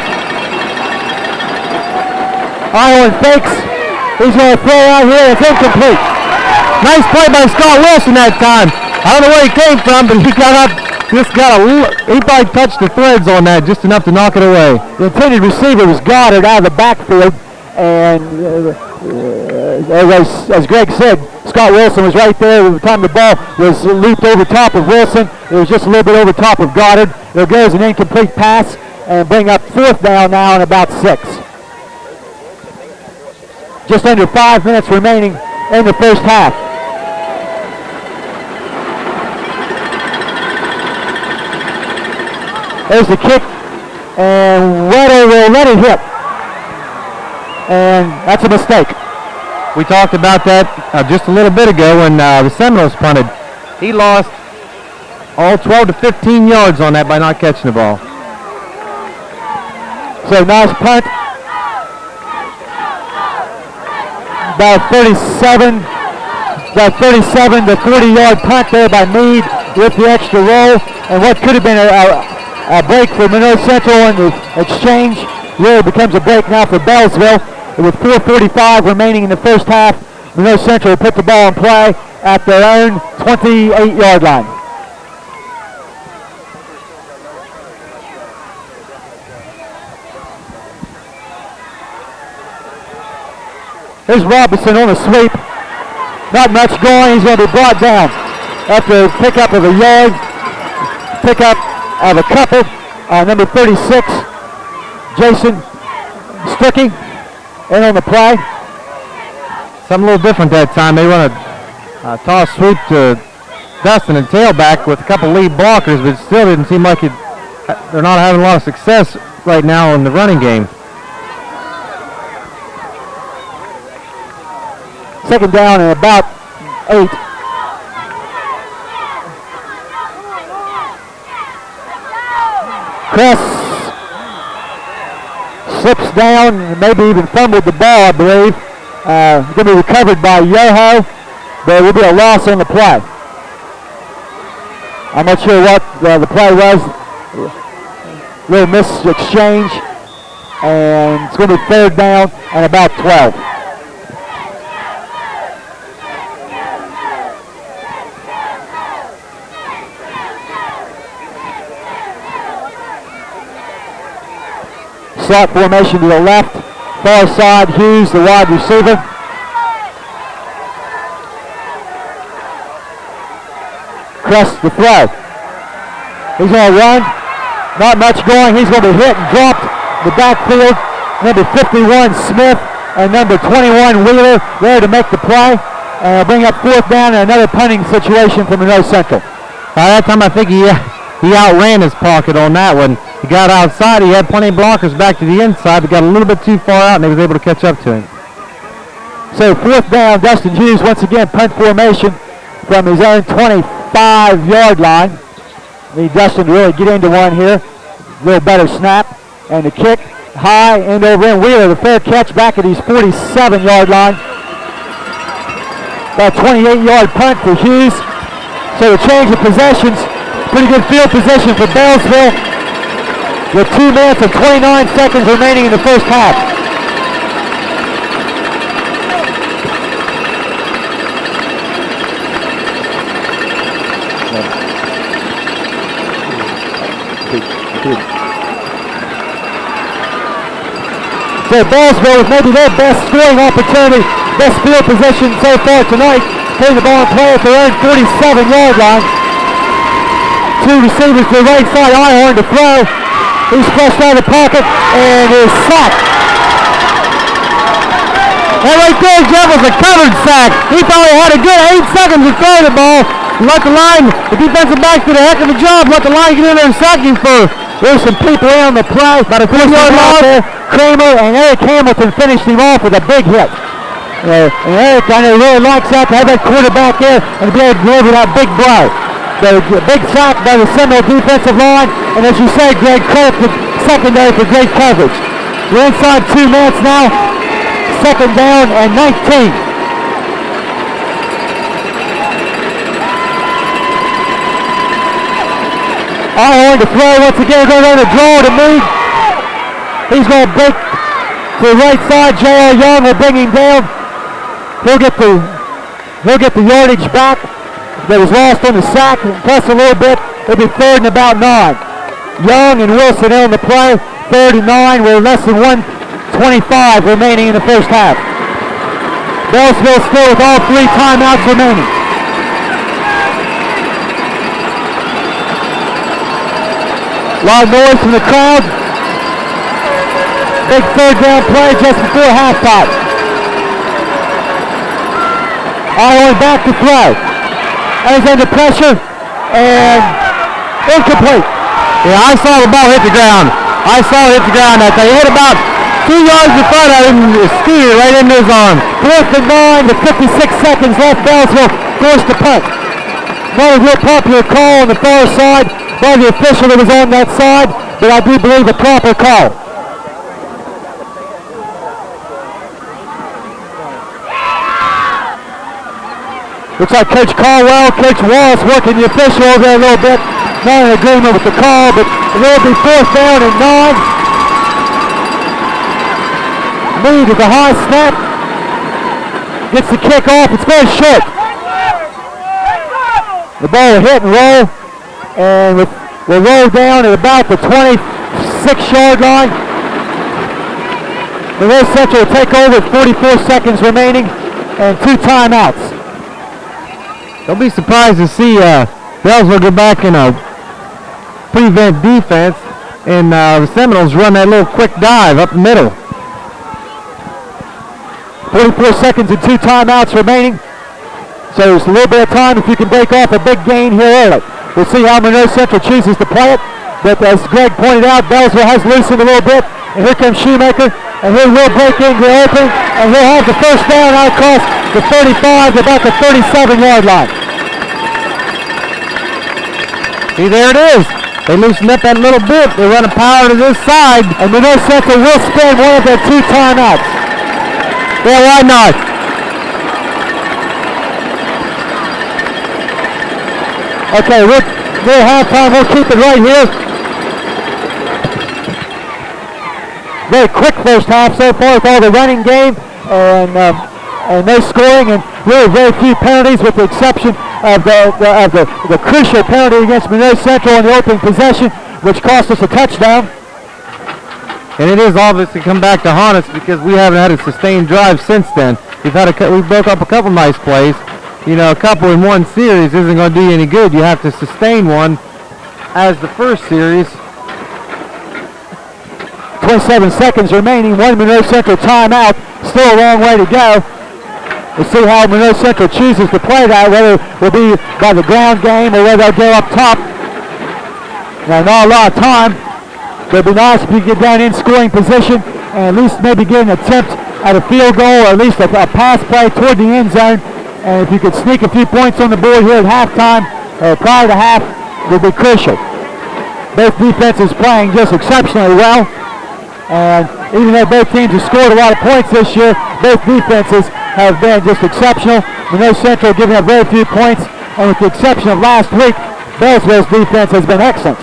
Ireland fakes. He's going to throw out here. It's incomplete. Nice play by Scott Wilson that time. I don't know where he came from, but he probably touched the threads on that just enough to knock it away. The intended receiver was Goddard out of the backfield, and as Greg said, Scott Wilson was right there at the time the ball was looped over top of Wilson. It was just a little bit over top of Goddard. There goes an incomplete pass, and bring up 4th down now and about 6. Just under 5 minutes remaining in the first half. There's the kick, and Weddle will let it hit. And that's a mistake. We talked about that just a little bit ago when the Seminoles punted. He lost all 12 to 15 yards on that by not catching the ball. So nice punt. About 37 to 40-yard punt there by Meade with the extra roll. And what could have been a break for Monroe Central in the exchange really becomes a break now for Beallsville. With 4:45 remaining in the first half, Monroe Central will put the ball in play at their own 28-yard line. Here's Robinson on a sweep. Not much going. He's going to be brought down after a pickup of a yard. Pickup of a couple. Number 36, Jason Stuckey, in on the play. Something a little different that time. They run a toss sweep to Dustin and tailback with a couple lead blockers, but it still didn't seem like they're not having a lot of success right now in the running game. second down and about 8. Chris slips down and maybe even fumbled the ball, I believe. Going to be recovered by Yoho, but it will be a loss on the play. I'm not sure what the play was. Little miss exchange, and it's going to be third down and about 12. Slot formation to the left, far side, Hughes, the wide receiver. Crest the throw. He's going to run. Not much going. He's going to be hit and dropped the backfield. Number 51, Smith, and number 21, Wheeler, there to make the play. And bring up fourth down and another punting situation from Monroe Central. That time I think he outran his pocket on that one. He got outside. He had plenty of blockers back to the inside, but got a little bit too far out, and he was able to catch up to him. So fourth down, Dustin Hughes once again punt formation from his own 25-yard line. Need Dustin to really get into one here. A little better snap. And the kick high, end over end. Wheeler, the fair catch back at his 47-yard line. About 28-yard punt for Hughes. So the change of possessions. Pretty good field position for Beallsville. With 2 minutes and 29 seconds remaining in the first half. So Beallsville with maybe their best scoring opportunity, best field position so far tonight. Putting the ball in play at their own 47-yard line. 2 receivers to the right side, Ihorn to throw. He's flushed out of the pocket and is sacked. That right there, Jeff, was a covered sack. He probably had a good 8 seconds to throw the ball. Let the line, the defensive back did a heck of a job. Let the line get in there and sack him for. There's some people in on the play. About a 4-yard line there. Kramer and Eric Hamilton finished him off with a big hit. And Eric, I know, really likes that to have that quarterback there and to be able to deliver that big blow. So a big sack by the Seminole defensive line. And as you say, Greg, credit the secondary for great coverage. We're inside 2 minutes now. Second down and 19. Ihorn to throw once again. Going on to draw to Meade. He's going to break to the right side. J.R. Young will bring him down. He'll get the yardage back that was lost on the sack, plus a little bit. It'll be third and about 9. Young and Wilson on the play. Third and 9 with less than 1:25 remaining in the first half. Beallsville still with all 3 timeouts remaining. A lot of noise from the crowd. Big third down play just before halftime. Ihorn back to throw. He's under pressure and incomplete. Yeah, I saw the ball hit the ground. That they hit about 2 yards in front of him and steered right into his arm. Fourth and 9 with 56 seconds left. Beallsville forced to punt. Not a real popular call on the far side by the official that was on that side, but I do believe a proper call. Looks like Coach Caldwell, Coach Wallace working the official over there a little bit. Not in agreement with the call, but it will be fourth down and 9. Meade with a high snap. Gets the kick off. It's very short. The ball will hit and roll. And will roll down at about the 26-yard line. Monroe Central will take over with 44 seconds remaining and 2 timeouts. Don't be surprised to see Beallsville go back in a prevent defense and the Seminoles run that little quick dive up the middle. 44 seconds and 2 timeouts remaining. So there's a little bit of time if you can break off a big gain here early. We'll see how Monroe Central chooses to play it. But as Greg pointed out, Beallsville has loosened a little bit. And here comes Shoemaker. And he will break into the open. And he'll have the first down out across the 35 to about the 37-yard line. See, there it is. They loosened up that little bit. They run a power to this side. And Monroe Central will spend one of their 2 timeouts. Yeah, why not? Okay, we'll halftime. We'll keep it right here. Very quick first half so far with all the running game and no scoring and really very few penalties with the exception of the crucial penalty against Monroe Central in the opening possession, which cost us a touchdown. And it is obviously come back to haunt us because we haven't had a sustained drive since then. We broke up a couple nice plays. You know, a couple in one series isn't going to do you any good. You have to sustain one as the first series. 27 seconds remaining, 1 Monroe Central timeout. Still a long way to go. We'll see how Monroe Central chooses to play that, whether it will be by the ground game or whether they'll go up top. Now, not a lot of time. It would be nice if you get down in scoring position and at least maybe get an attempt at a field goal or at least a pass play toward the end zone. And if you could sneak a few points on the board here at halftime or prior to half, it would be crucial. Both defenses playing just exceptionally well. And even though both teams have scored a lot of points this year, both defenses have been just exceptional. Monroe Central giving up very few points, and with the exception of last week, Beallsville's defense has been excellent.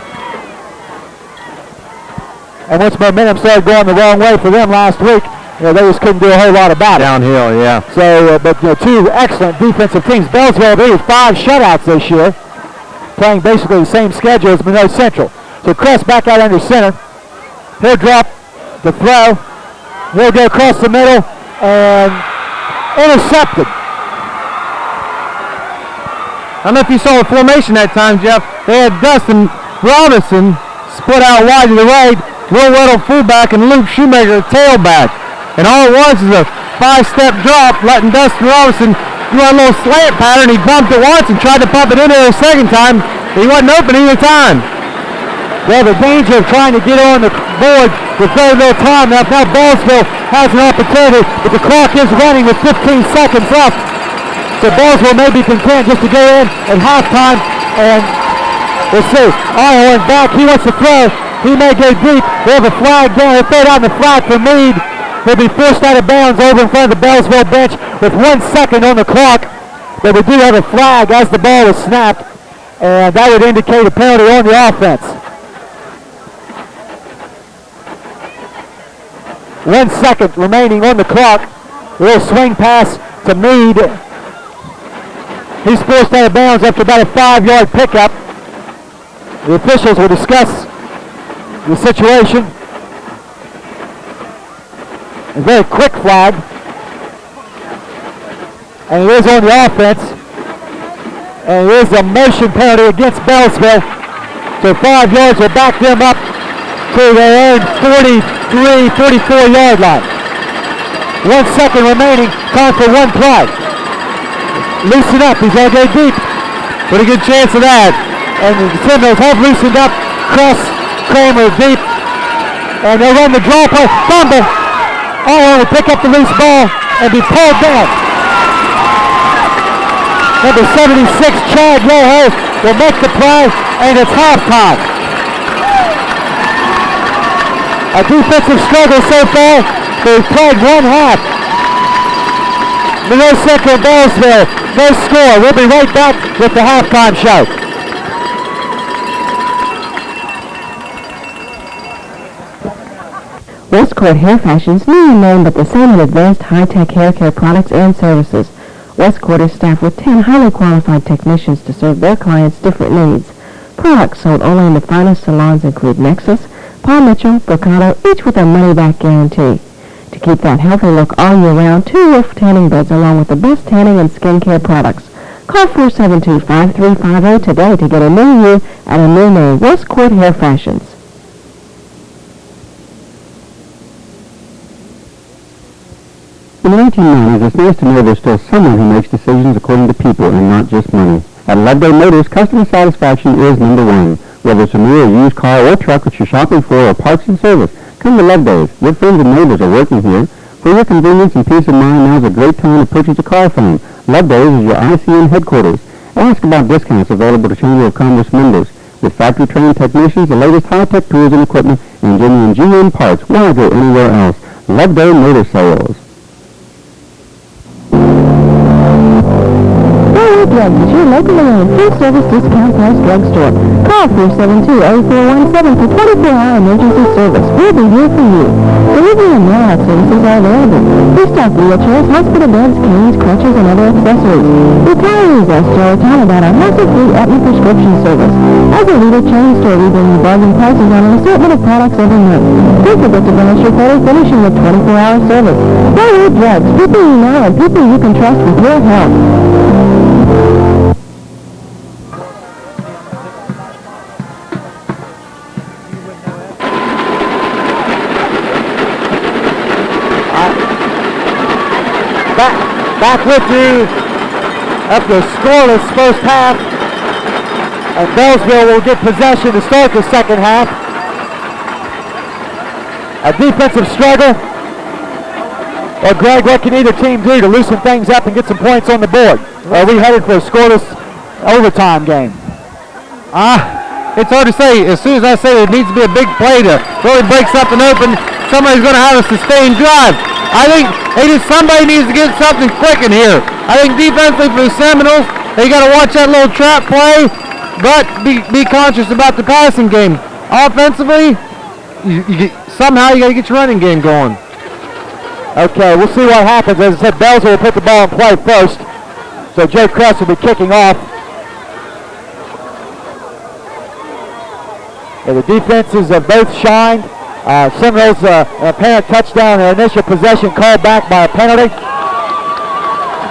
And once momentum started going the wrong way for them last week, they just couldn't do a whole lot about it. Downhill, yeah. So, but 2 excellent defensive teams. Beallsville have 5 shutouts this year, playing basically the same schedule as Monroe Central. So Crest back out under center. He'll drop the throw. He'll go across the middle and intercepted. I don't know if you saw the formation that time, Jeff. They had Dustin Robinson split out wide to the right, Will Weddle fullback, and Luke Shoemaker tailback. And all it was is a 5-step drop, letting Dustin Robinson do a little slant pattern. He bumped it once and tried to pump it in there a second time. He wasn't open either time. Well, the danger of trying to get on the board with very little time left. Now Beallsville has an opportunity, but the clock is running with 15 seconds left. So Beallsville may be content just to go in at halftime, and we'll see. Ireland back, he wants to throw. He may go deep. They have a flag down. He'll throw down the flag for Meade. He'll be forced out of bounds over in front of the Beallsville bench with 1 second on the clock. But we do have a flag as the ball is snapped, and that would indicate a penalty on the offense. 1 second remaining on the clock. A little swing pass to Meade. He's forced out of bounds after about a 5-yard pickup. The officials will discuss the situation. A very quick flag. And it is on the offense. And it is a motion penalty against Beallsville. So 5 yards will back them up to their own 43, 44-yard line. 1 second remaining. Time for one play. Loosen up. He's going to go deep. Pretty good chance of that. And the Seminoles have loosened up. Cross Kramer deep. And they'll run the draw play. Fumble. Ireland will pick up the loose ball and be pulled down. Number 76, Chad Yoho, will make the play, and it's halftime. A defensive struggle so far. They've played 1 half. Monroe Central, Beallsville, no score. We'll be right back with the halftime show. Westcourt Hair Fashions, newly known but the same in advanced high-tech hair care products and services. Westcourt is staffed with 10 highly qualified technicians to serve their clients' different needs. Products sold only in the finest salons include Nexus, Paul Mitchell, Brocado, each with a money-back guarantee. To keep that healthy look all year round, 2 Wolf tanning beds along with the best tanning and skincare products. Call 472-5350 today to get a new you at a new name, Westcourt Hair Fashions. In the 1990s, it's nice to know there's still someone who makes decisions according to people and not just money. At Ludway Motors, customer satisfaction is #1. Whether it's a new or used car or truck that you're shopping for or parts and service, come to Love Days. Your friends and neighbors are working here. For your convenience and peace of mind, now's a great time to purchase a car from them. Love Days is your ICN headquarters. Ask about discounts available to Chamber of Commerce members. With factory-trained technicians, the latest high-tech tools and equipment, and genuine GM parts, why go anywhere else? Love Day Motor Sales. Drugs is your locally owned full-service discount price drugstore. Call 472-0417 for 24-hour emergency service. We'll be here for you. Delivery and mail-out services are available. We stock wheelchairs, hospital beds, canes, crutches, and other accessories. Retirees ask Joe or Tom about our massive free Aetna prescription service. As a leader chain store, we bring you bargain prices on an assortment of products every month. Don't forget to finish your photo finishing with 24-hour service. Railroad Drugs, people you know and people you can trust with your health. Back with you after a scoreless first half. And Beallsville will get possession to start the second half. A defensive struggle. Well, Greg, what can either team do to loosen things up and get some points on the board? Are we headed for a scoreless overtime game? It's hard to say. As soon as I say it needs to be a big play to really break something open, somebody's going to have a sustained drive. I think somebody needs to get something clicking here. I think defensively for the Seminoles, they got to watch that little trap play, but be conscious about the passing game. Offensively, somehow you got to get your running game going. Okay, we'll see what happens. As I said, Beallsville will put the ball in play first, so Joe Kress will be kicking off. And the defenses have both shined. Seminoles apparent touchdown, their initial possession called back by a penalty.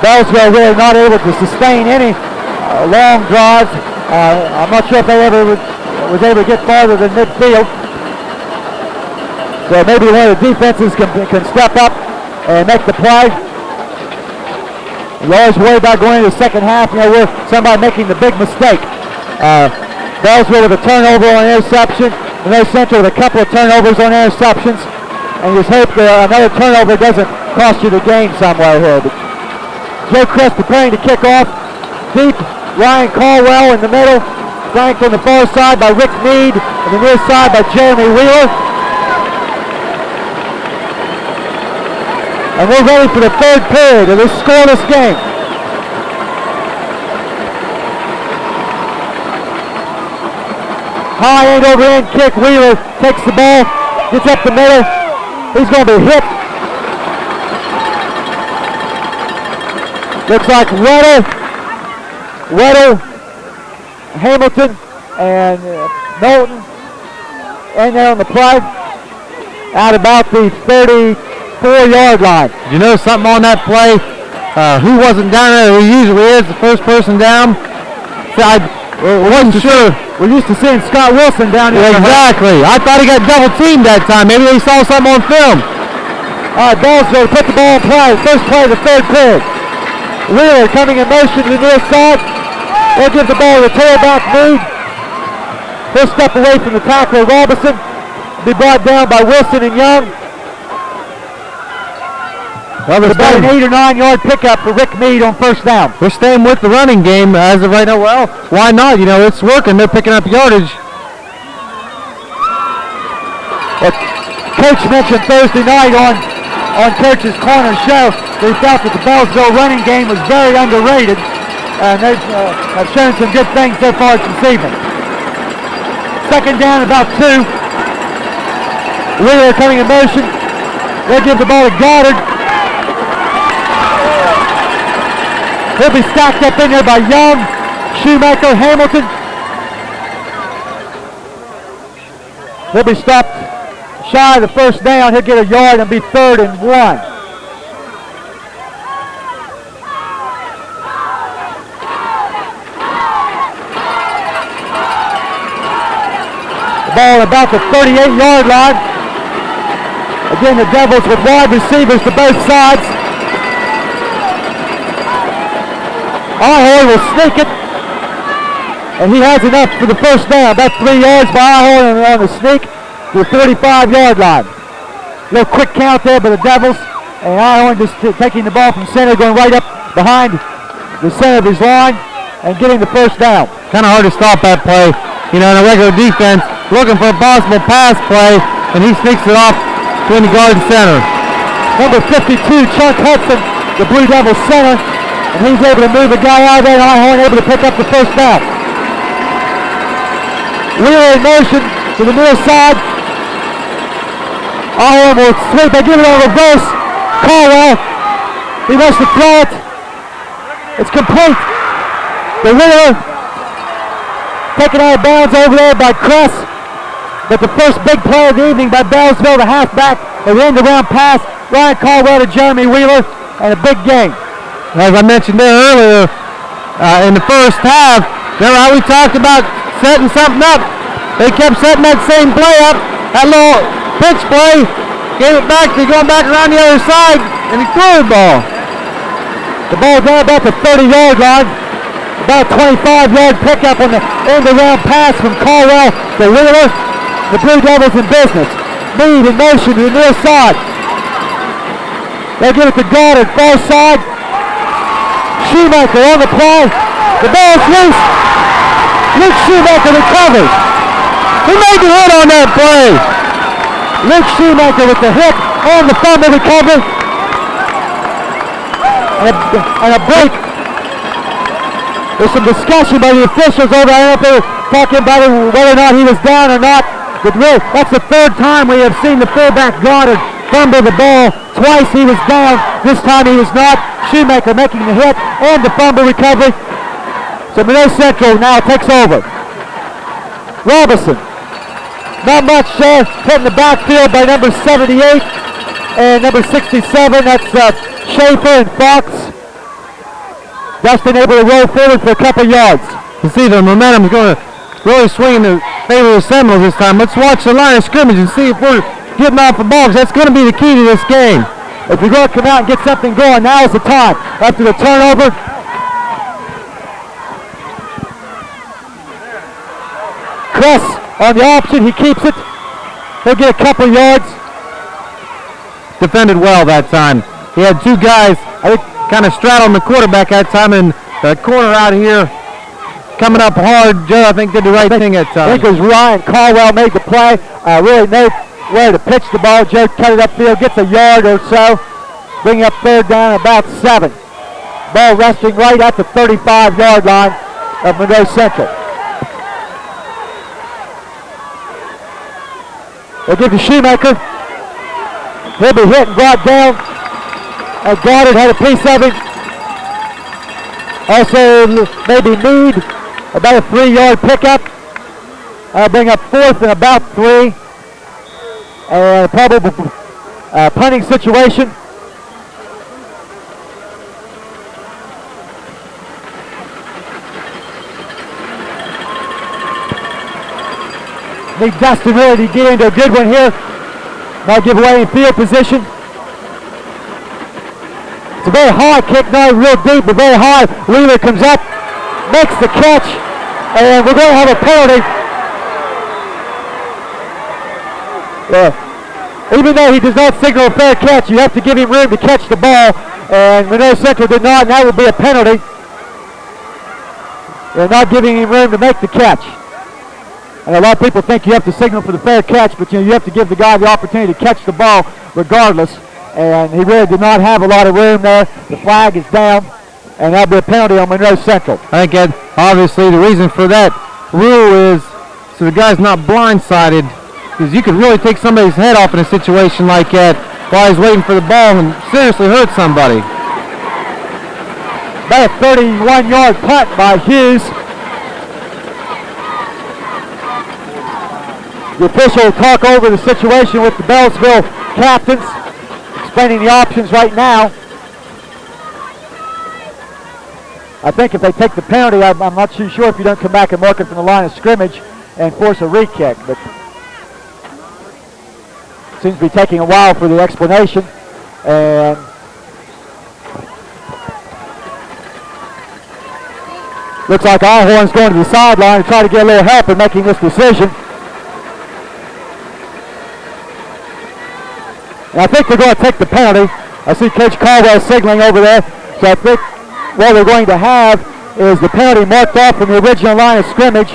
Beallsville really not able to sustain any long drives. I'm not sure if they ever was able to get farther than midfield. So maybe one of the defenses can step up and make the play. You're always worried about going into the second half, with somebody making the big mistake. Beallsville with a turnover on interception. North Central with a couple of turnovers on interceptions, and you just hope that another turnover doesn't cost you the game somewhere here. But Joe Kress preparing to kick off. Deep, Ryan Caldwell in the middle, flanked on the far side by Rick Mead, and the near side by Jeremy Wheeler. And we're ready for the third period of this scoreless game. High end over end kick. Wheeler takes the ball, gets up the middle. He's going to be hit. Looks like Weddle, Hamilton, and Knowlton in there on the play. Out about the 34-yard line. You know something on that play? Who wasn't down there? Who usually is the first person down? Wasn't sure. We're used to seeing Scott Wilson down here. Exactly. I thought he got double teamed that time. Maybe they saw something on film. All right, Beallsville put the ball in play. First play of the third period. Wheeler coming in motion to the near side. They'll give the ball to the tailback Mood. He'll step away from the tackler Robinson. Be brought down by Wilson and Young. Well, it's about an 8 or 9 yard pickup for Rick Mead on first down. They're staying with the running game as of right now. Well, why not? It's working. They're picking up yardage. Well, Coach mentioned Thursday night on Coach's Corner show they felt that the Beallsville running game was very underrated, and they have shown some good things so far this evening. Second down, about 2. Wheeler coming in motion. They'll give the ball to Goddard. He'll be stacked up in there by Young, Shoemaker, Hamilton. He'll be stopped shy of the first down. He'll get a yard and be 3rd and 1. The ball about the 38-yard line. Again, the Devils with wide receivers to both sides. Ahoy will sneak it. And he has enough for the first down. About 3 yards by Ihorn on the sneak to the 35-yard line. Little quick count there by the Devils. And Ihorn just taking the ball from center, going right up behind the center of his line and getting the first down. Kind of hard to stop that play. You know, in a regular defense, looking for a possible pass play, and he sneaks it off between the guard and center. Number 52, Chuck Hudson, the Blue Devils center, and he's able to move the guy out of there, and Ihorn able to pick up the first down. Wheeler in motion to the near side. Ihorn will sweep, they give it on reverse. Caldwell, he wants to throw it. It's complete. The Wheeler taken out of bounds over there by Kress. But the first big play of the evening by Beallsville, the halfback, an end-around pass. Ryan Caldwell to Jeremy Wheeler, and a big game. As I mentioned there earlier, in the first half, remember how we talked about setting something up? They kept setting that same play up, that little pitch play, gave it back, they're going back around the other side, and he threw the ball. The ball down about the 30-yard line. About 25-yard pickup on the end-around pass from Caldwell to Wheeler. The Blue Devils in business. Meade in motion to the near side. They give it to Goddard, far side. Shoemaker on the play. The ball's loose. Luke Shoemaker recovers. Who made the hit on that play? Luke Shoemaker with the hit on the fumble recovery. And a break. There's some discussion by the officials over there talking about whether or not he was down or not. But really, that's the third time we have seen the fullback Goddard fumble the ball. Twice he was down. This time he was not. Shoemaker making the hit and the fumble recovery. So Monroe Central now takes over. Robinson. Not much there. Hit in the backfield by number 78 and number 67. That's Schaefer and Fox. Dustin able to roll forward for a couple yards. You see the momentum is going to really swing in the favor of the Seminoles this time. Let's watch the line of scrimmage and see if we're getting off the ball, because that's going to be the key to this game. If you're going to come out and get something going, now is the time. After the turnover. Kress on the option, he keeps it. He'll get a couple yards. Defended well that time. He had two guys, I think, kind of straddling the quarterback that time, and the corner out here coming up hard. Joe, I think, did the right thing that time. I think it was Ryan Caldwell made the play. Really knew where to pitch the ball. Joe cut it upfield, gets a yard or so, bringing up third down about 7. Ball resting right at the 35-yard line of Monroe Central. They give to Shoemaker. He'll be hit and brought down. Goddard had a piece of him. Also, maybe Meade, about a 3-yard pickup. Bring up fourth and about 3. A probable punting situation. I think Dustin really did get into a good one here. Might give away in field position. It's a very high kick, not real deep, but very high. Wheeler comes up, makes the catch, and we're going to have a penalty. Even though he does not signal a fair catch, you have to give him room to catch the ball, and Monroe Central did not, and that would be a penalty. They're not giving him room to make the catch. And a lot of people think you have to signal for the fair catch, but you have to give the guy the opportunity to catch the ball regardless. And he really did not have a lot of room there. The flag is down, and that'll be a penalty on Monroe Central. I think that obviously the reason for that rule is so the guy's not blindsided, because you could really take somebody's head off in a situation like that while he's waiting for the ball and seriously hurt somebody. About a 31-yard punt by Hughes. The official will talk over the situation with the Beallsville captains, explaining the options right now. I think if they take the penalty, I'm not too sure if you don't come back and mark it from the line of scrimmage and force a re-kick, but it seems to be taking a while for the explanation. And Looks like Ihorn's going to the sideline to try to get a little help in making this decision. And I think they're going to take the penalty. I see Coach Caldwell signaling over there. So I think what we're going to have is the penalty marked off from the original line of scrimmage,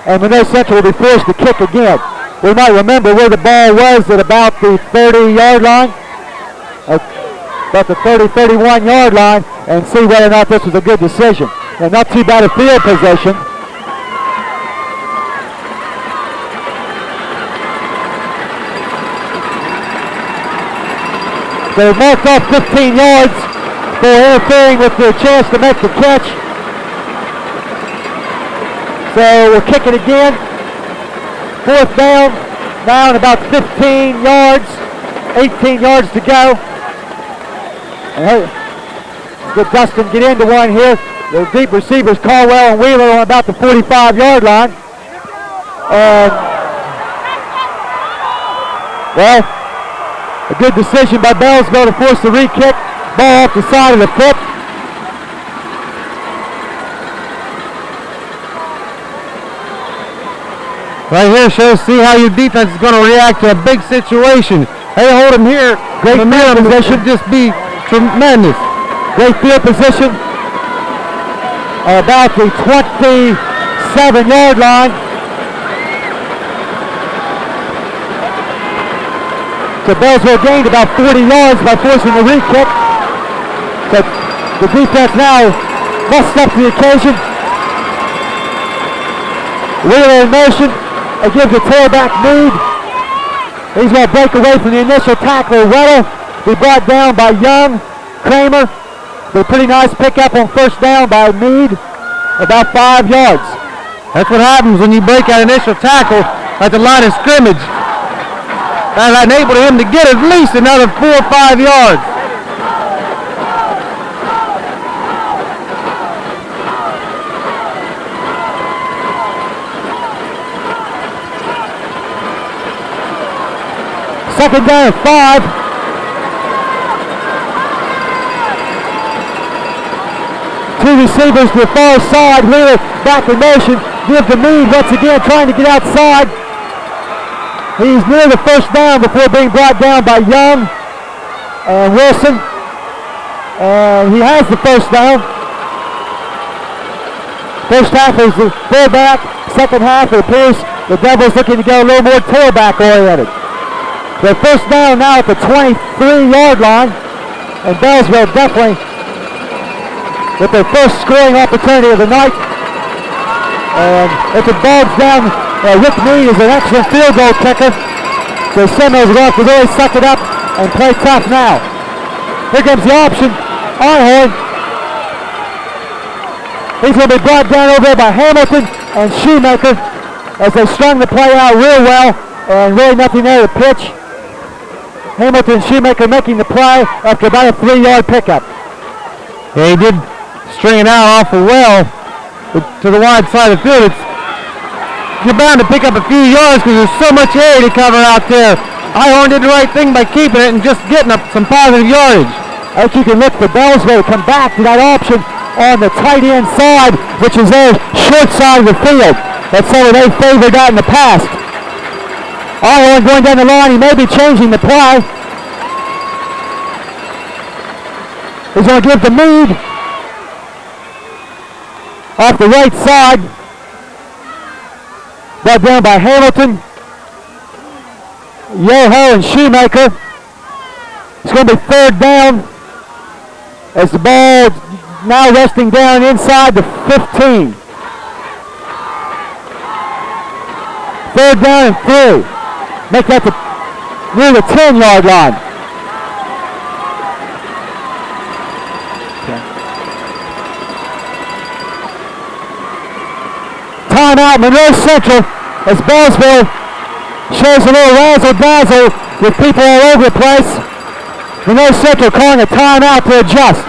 and Monroe Central will be forced to kick again. We might remember where the ball was at about the 30-yard line, about the 30-31 yard line, and see whether or not this was a good decision. And not too bad a field position. They marked off 15 yards for interfering with the chance to make the catch. So we'll kick it again. 4th down, now in about 15 yards, 18 yards to go. And good Dustin get into one here. The deep receivers, Caldwell and Wheeler, on about the 45-yard line. And, well, a good decision by Beallsville to force the re-kick. Ball off the side of the foot. Right here shows, see how your defense is going to react to a big situation. They hold him here. Great field position. Should just be tremendous. Great field position. About the 27-yard line. So Beallsville gained about 40 yards by forcing the re-kick. But the defense now must step to the occasion. Wheeler in motion. It gives the tailback Mead. He's going to break away from the initial tackler. Weddle be brought down by Young. Kramer. A pretty nice pickup on 1st down by Mead. About 5 yards. That's what happens when you break that initial tackle at the line of scrimmage. That enabled him to get at least another 4 or 5 yards. Second down at 5. Two receivers to the far side. Wheeler back in motion. Give to Mead once again trying to get outside. He's near the 1st down before being brought down by Young and Wilson. And he has the 1st down. First half is the fullback. Second half it appears the Devils looking to go a little more tailback oriented. Their 1st down now at the 23-yard line. And Beallsville definitely with their first scoring opportunity of the night. And if it bogs down, Rick Mead is an excellent field goal kicker. So Seminoles are going to have to really suck it up and play tough now. Here comes the option. Ihorn. He's going to be brought down over there by Hamilton and Shoemaker as they strung the play out real well and really nothing there to pitch. Hamilton and Shoemaker making the play after about a 3-yard pickup. Yeah, he did string it out awful well to the wide side of the field. You're bound to pick up a few yards because there's so much area to cover out there. Ihorn did the right thing by keeping it and just getting up some positive yardage. I think you can look for Beallsville to come back to that option on the tight end side, which is their short side of the field. That's something they favored out in the past. Ihorn going down the line. He may be changing the play. He's going to give to Mead off the right side. Brought down by Hamilton, Yoho, and Shoemaker. It's going to be 3rd down as the ball now resting down inside the 15. 3rd down and 3. Make that near the 10-yard line. Timeout, Monroe Central, as Beallsville shows a little razzle-dazzle with people all over the place. Monroe Central calling a timeout to adjust.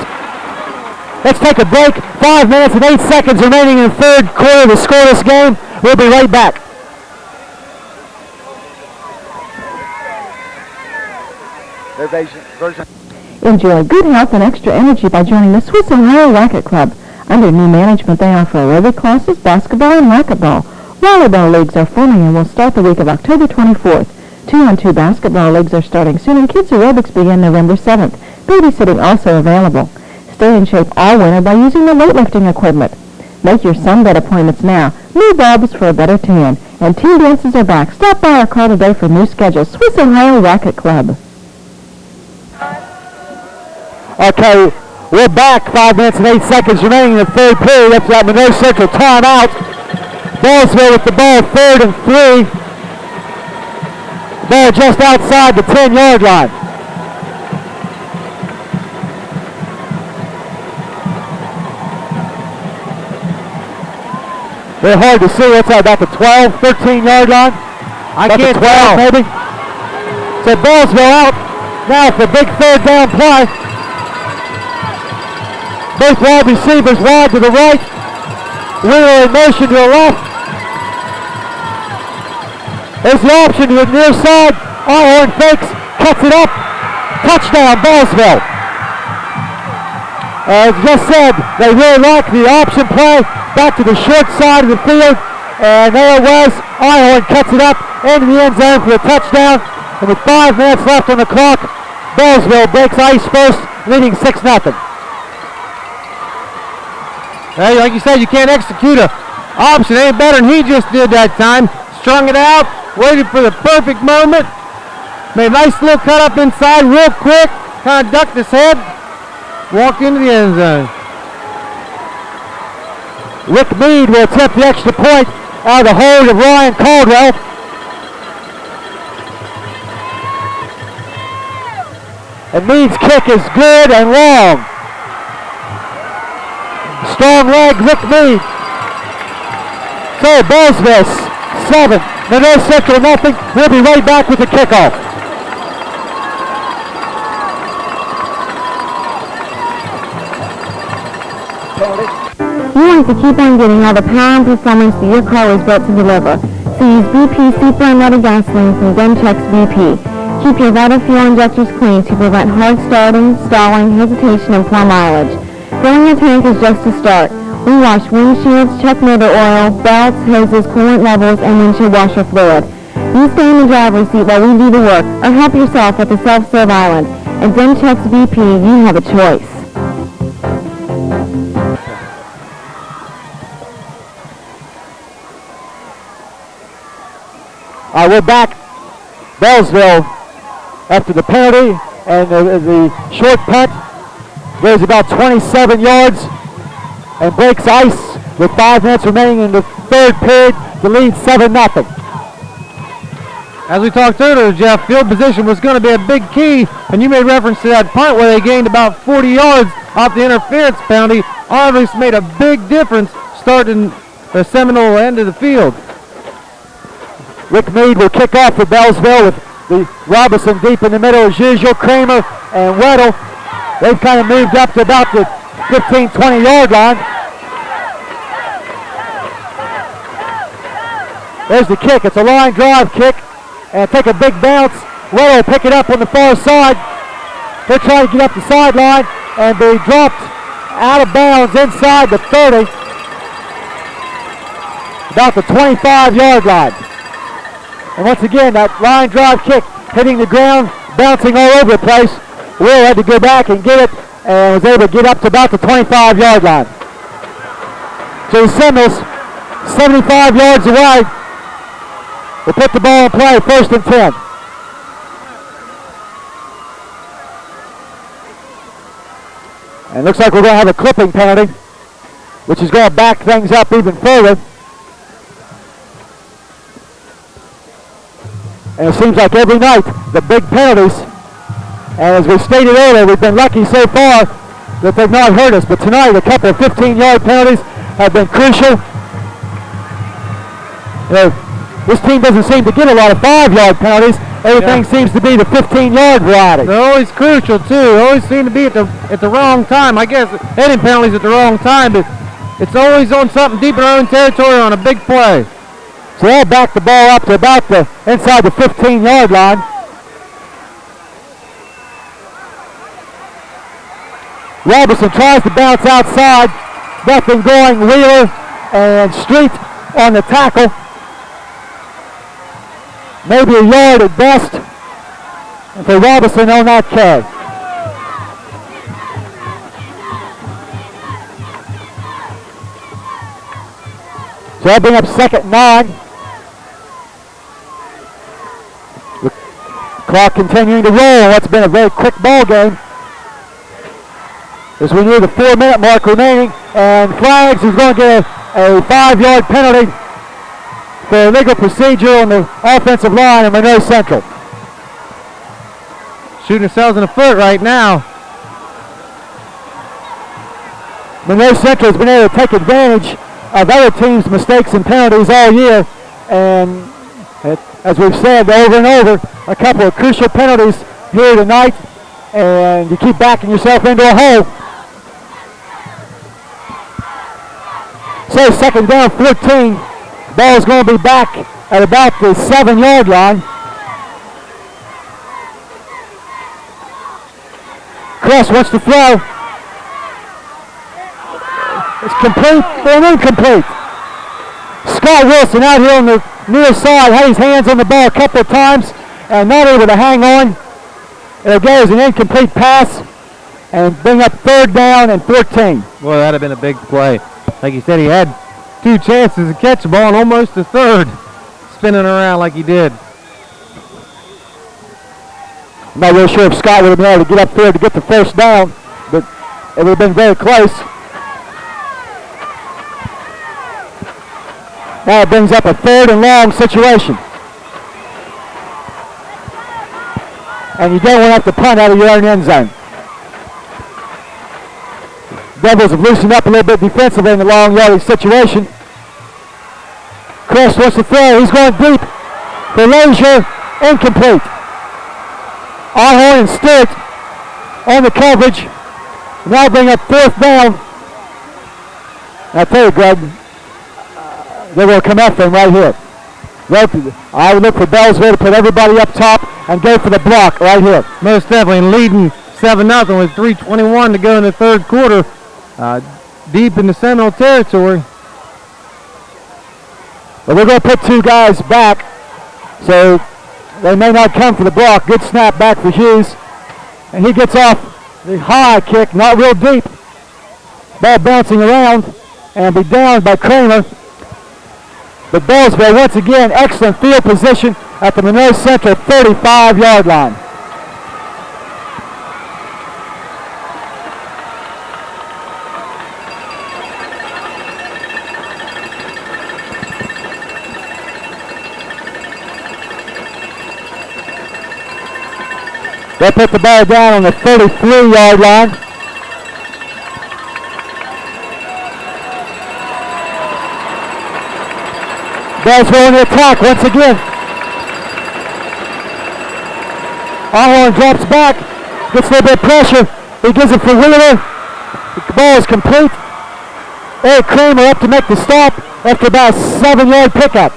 Let's take a break. 5 minutes and 8 seconds remaining in the 3rd quarter of the scoreless game. We'll be right back. Enjoy good health and extra energy by joining the Swiss Ohio Racket Club, Under new management, they offer aerobic classes, basketball, and racquetball. Volleyball leagues are forming and will start the week of October 24th. 2-on-2 basketball leagues are starting soon, and kids aerobics begin November 7th. Babysitting also available. Stay in shape all winter by using the weightlifting equipment. Make your sunbed appointments now. New bulbs for a better tan. And team dances are back. Stop by our call today for new schedules. Swiss Ohio Racket Club. Okay, we're back. 5 minutes and 8 seconds remaining in the third period. That's that Monroe Central timeout. Beallsville with the ball, 3rd and 3. Ball just outside the 10-yard line. They're hard to see. That's about the 12, 13-yard line. I can't tell. Maybe. So Beallsville out now for a big 3rd down play. Both wide receivers wide to the right. Wheeler in motion to the left. There's the option to the near side. Ahorn fakes, cuts it up. Touchdown, Beallsville. As just said, they really like the option play. Back to the short side of the field. And there it was. Ahorn cuts it up into the end zone for a touchdown. And with 5 minutes left on the clock, Beallsville breaks ice first, leading 6-0. Hey, like you said, you can't execute an option any better than he just did that time. Strung it out, waited for the perfect moment. Made a nice little cut up inside real quick. Kind of ducked his head. Walked into the end zone. Rick Mead will attempt the extra point out of the hold of Ryan Caldwell. And Mead's kick is good and long. Strong leg, Rick Mead. So Beallsville 7, Monroe Central nothing. We'll be right back with the kickoff. You want to keep on getting all the power and performance that your car was built to deliver. So use BP Super Unleaded Gasoline from Gentex BP. Keep your vital fuel injectors clean to prevent hard starting, stalling, hesitation, and poor mileage. Filling your tank is just a start. We wash windshields, check motor oil, belts, hoses, coolant levels, and windshield washer fluid. You stay in the driver's seat while we do the work, or help yourself at the self-serve island. At Gentex BP, you have a choice. We're back. Beallsville, after the penalty and the short punt, goes about 27 yards and breaks ice with 5 minutes remaining in the third period to lead 7-0. As we talked earlier, Jeff, field position was going to be a big key, and you made reference to that punt where they gained about 40 yards off the interference penalty. Obviously made a big difference starting the Seminole end of the field. Rick Mead will kick off for Beallsville with the Robinson deep in the middle as usual. Kramer and Weddle, they've kind of moved up to about the 15, 20-yard line. There's the kick. It's a line drive kick. And take a big bounce. Weddle will pick it up on the far side. They're trying to get up the sideline and be dropped out of bounds inside the 30. About the 25-yard line. And once again, that line drive kick hitting the ground, bouncing all over the place. Will had to go back and get it and was able to get up to about the 25-yard line. So the Seminoles, 75 yards away, will put the ball in play, 1st and 10. And it looks like we're going to have a clipping penalty, which is going to back things up even further. And it seems like every night, the big penalties, and as we stated earlier, we've been lucky so far that they've not hurt us, but tonight a couple of 15-yard penalties have been crucial. You know, this team doesn't seem to get a lot of 5-yard penalties. Everything seems to be the 15-yard variety. They're always crucial, too. Always seem to be at the wrong time. I guess heading penalties at the wrong time, but it's always on something deep in our own territory on a big play. So they'll back the ball up to about the inside the 15-yard line. Robinson tries to bounce outside. nothing going. Wheeler and Street on the tackle. Maybe a yard at best for Robinson on that carry. So that'll bring up 2nd and 9. The clock continuing to roll. What's been a very quick ball game. As we near the 4-minute mark remaining, and Flags is going to get a 5-yard penalty for illegal procedure on the offensive line in Monroe Central. Shooting themselves in the foot right now. Monroe Central has been able to take advantage of other teams' mistakes and penalties all year, and as we've said over and over, a couple of crucial penalties here tonight, and you keep backing yourself into a hole. So 2nd down, 14. Ball's going to be back at about the 7-yard line. Crest wants to throw. It's complete and incomplete. Scott Wilson out here on the near side had his hands on the ball a couple of times and not able to hang on. It'll go as an incomplete pass and bring up 3rd down and 14. Boy, that'd have been a big play. Like you said, he had 2 chances to catch the ball and almost a third, spinning around like he did. I'm not really sure if Scott would have been able to get up there to get the 1st down, but it would have been very close. Now it brings up a 3rd and long situation. And you don't want to have to punt out of your own end zone. Devils have loosened up a little bit defensively in the long yardage situation. Chris wants to throw. He's going deep for Leisure. Incomplete. Ahorn and Stewart on the coverage. Now bring up 4th down. I tell you, Greg, they're going to come after him right here. I would look for Beallsville to put everybody up top and go for the block right here. Most definitely, leading 7-0 with 3:21 to go in the 3rd quarter. Deep in the Seminole territory. But we're going to put 2 guys back, so they may not come for the block. Good snap back for Hughes. And he gets off the high kick, not real deep. Ball bouncing around and be down by Kramer. But Beallsville, once again, excellent field position at the Monroe Central 35-yard line. They put the ball down on the 33-yard line. Beallsville on the attack once again. Ahorn drops back, gets a little bit of pressure. He gives it for Wheeler. The ball is complete. Eric Kramer up to make the stop after about a 7-yard pickup.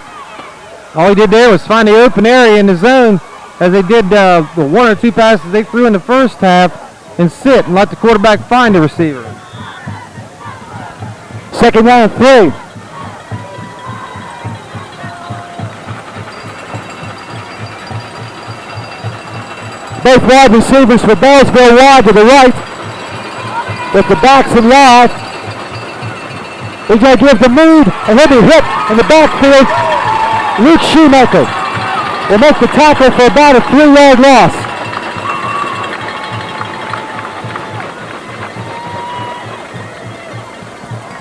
All he did there was find the open area in the zone, as they did the 1 or 2 passes they threw in the first half, and sit and let the quarterback find the receiver. 2nd down and 3. Both wide receivers for Beallsville wide to the right, with the backs in live. He's going to give the lead, and he'll be hit in the backfield. Luke Shoemaker will make the tackle for about a 3-yard loss.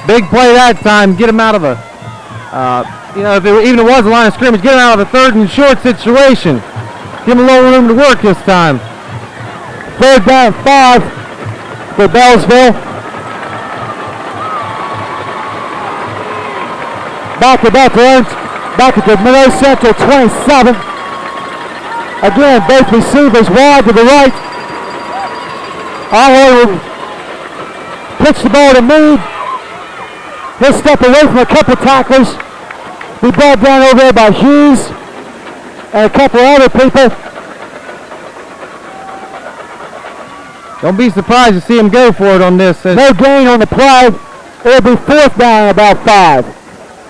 Big play that time. Get him out of a, even it was a line of scrimmage, get him out of a 3rd and short situation. Give him a little room to work this time. 3rd down 5 for Beallsville. Back at the Monroe Central 27. Again, both receivers wide to the right. Ahorn will pitch the ball to Meade. He'll step away from a couple tacklers. Be brought down over there by Hughes and a couple other people. Don't be surprised to see him go for it on this. No gain on the play. it'll be 4th down at about 5.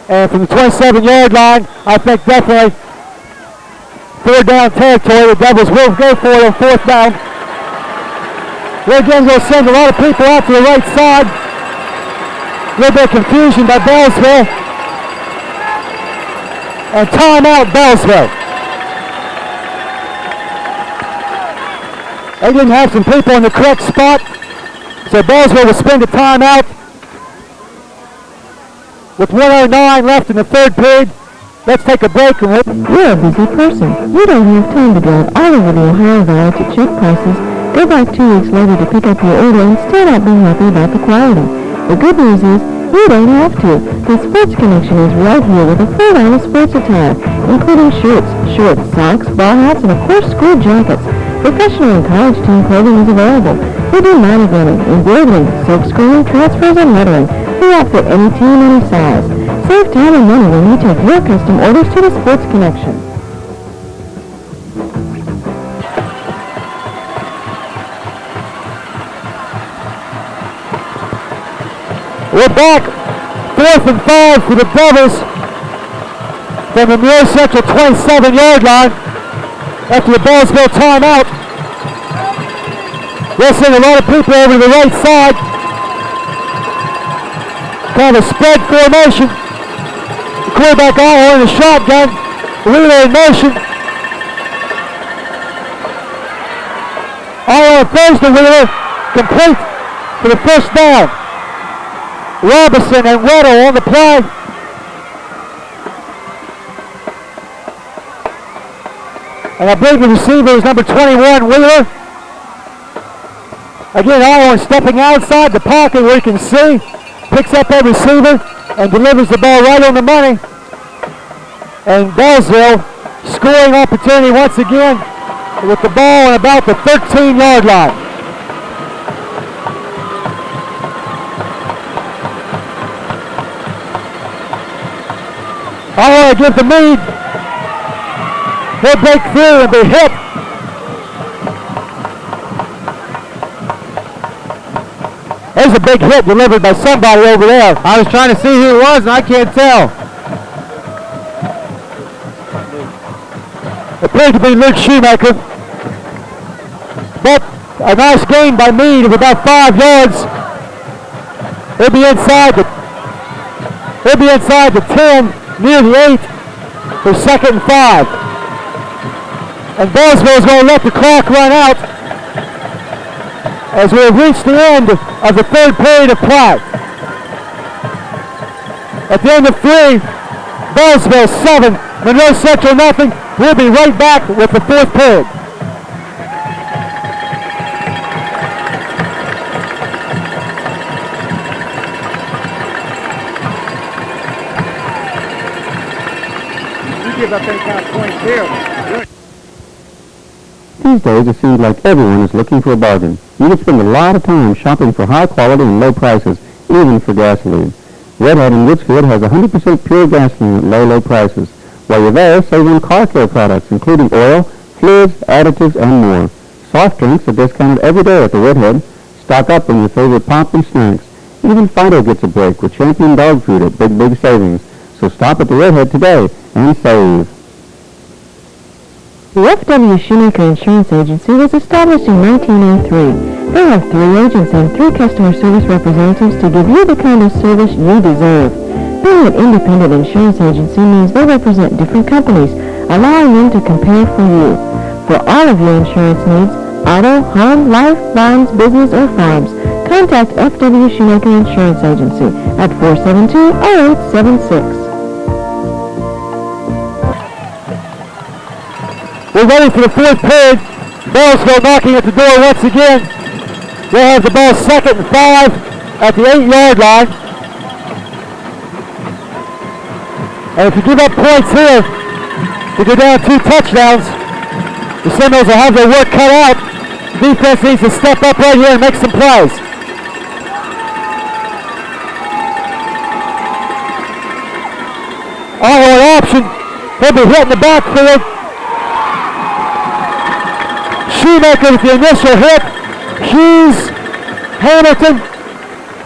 And from the 27-yard line, I think definitely 4 down territory. The Devils will go for it on 4th down. They're again going to send a lot of people out to the right side. A little bit of confusion by Beallsville. And timeout Beallsville. They didn't have some people in the correct spot. So Beallsville will spend a timeout. With 1:09 left in the 3rd period, let's take a break. You're a busy person. You don't have time to drive all over the Ohio Valley to check prices, go back 2 weeks later to pick up your order, and still not be happy about the quality. The good news is, you don't have to. The Sports Connection is right here with a full line of sports attire, including shirts, shorts, socks, ball hats, and of course school jackets. Professional and college team clothing is available. We do monogramming, embroidering, silk screening, transfers, and lettering. We outfit any team, any size. Save time and money when you take your custom orders to the Sports Connection. We're back. 4th and 5 for the Devils from the near central 27-yard line after the Beallsville timeout. They'll send a lot of people over to the right side. Kind of a spread formation. The quarterback all in the shotgun. Relay in motion. All on first and Wheeler complete for the 1st down. Robinson and Weddle on the play. And I believe the receiver is number 21, Wheeler. Again, Allen stepping outside the pocket where you can see. Picks up that receiver and delivers the ball right on the money. And Beallsville scoring opportunity once again with the ball on about the 13-yard line. I want to give the lead. He'll break through and be hit. There's a big hit delivered by somebody over there. I was trying to see who it was, and I can't tell. It appeared to be Luke Shoemaker. But a nice gain by Meade of about 5 yards. He'll be inside the 10. Near the 8 for 2nd and 5. And Beallsville is going to let the clock run out as we have reached the end of the 3rd period of play. At the end of 3, Beallsville 7, Monroe Central nothing. We'll be right back with the 4th period. Give up any kind of points here. These days it seems like everyone is looking for a bargain. You can spend a lot of time shopping for high quality and low prices, even for gasoline. Redhead in Richfield has 100% pure gasoline at low prices. While you're there, save on car care products, including oil, fluids, additives, and more. Soft drinks are discounted every day at the Redhead. Stock up on your favorite pop and snacks. Even Fido gets a break with Champion Dog Food at big savings. So stop at the Redhead today and save. The F.W. Shoemaker Insurance Agency was established in 1903. They have 3 agents and 3 customer service representatives to give you the kind of service you deserve. Being an independent insurance agency means they represent different companies, allowing them to compare for you. For all of your insurance needs, auto, home, life, bonds, business, or farms, contact F.W. Shoemaker Insurance Agency at 472-0876. We're ready for the 4th period. Beallsville knocking at the door once again. They'll have the ball 2nd and 5 at the 8-yard line. And if you give up points here, you go down 2 touchdowns. The Seminoles will have their work cut out. Defense needs to step up right here and make some plays. All-in option. He'll be hit in the backfield. Shoemaker with the initial hit. Hughes, Hamilton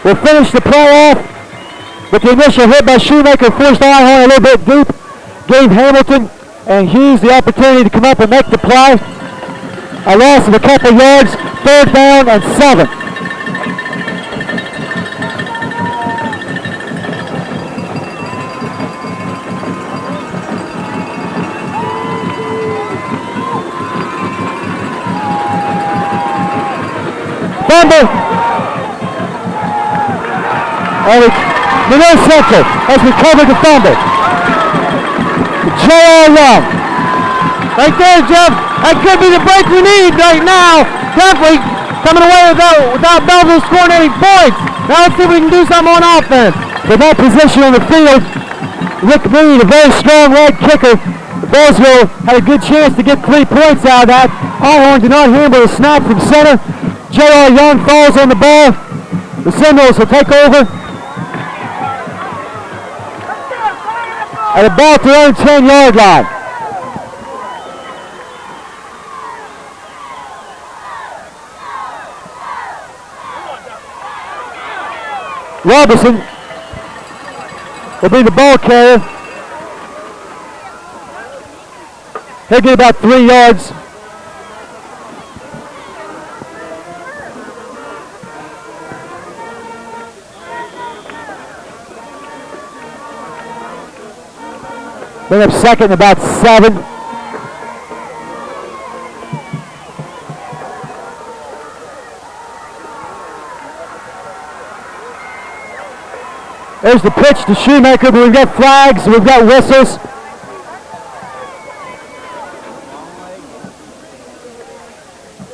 will finish the play off. But the initial hit by Shoemaker forced Einhorn a little bit deep, gave Hamilton and Hughes the opportunity to come up and make the play. A loss of a couple yards, 3rd down and 7. Fumble. And it's Monroe Central has recovered the fumble. J.R. Young. Right there, Jeff. That could be the break we need right now. Definitely coming away without Beallsville scoring any points. Now let's see if we can do something on offense. From that position on the field, Rick Mead, a very strong right kicker. Beallsville had a good chance to get 3 points out of that. Einhorn did not handle the snap from center. J.R. Young falls on the ball. The Seminoles will take over at about their own 10-yard line. Robinson will be the ball carrier. He'll get about 3 yards. Bring up second, about 7. There's the pitch to Shoemaker, but we've got flags, we've got whistles.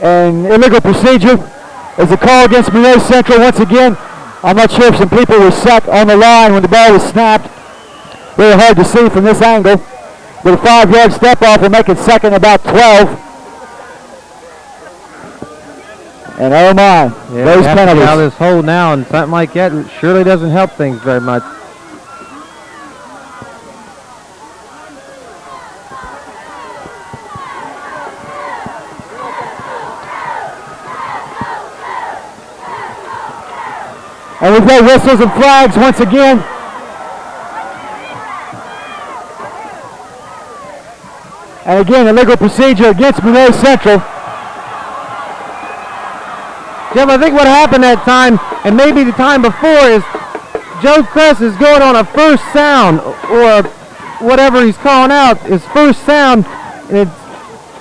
And illegal procedure is a call against Monroe Central once again. I'm not sure if some people were set on the line when the ball was snapped. Very hard to see from this angle. But a 5-yard step off will make it second about 12. And oh my, yeah, those penalties. Out of this hole now, and something like that surely doesn't help things very much. And we've got whistles and flags once again. And again, illegal procedure against Monroe Central. Jim, I think what happened that time, and maybe the time before, is Joe Kress is going on a first sound, or whatever he's calling out, is first sound, and it's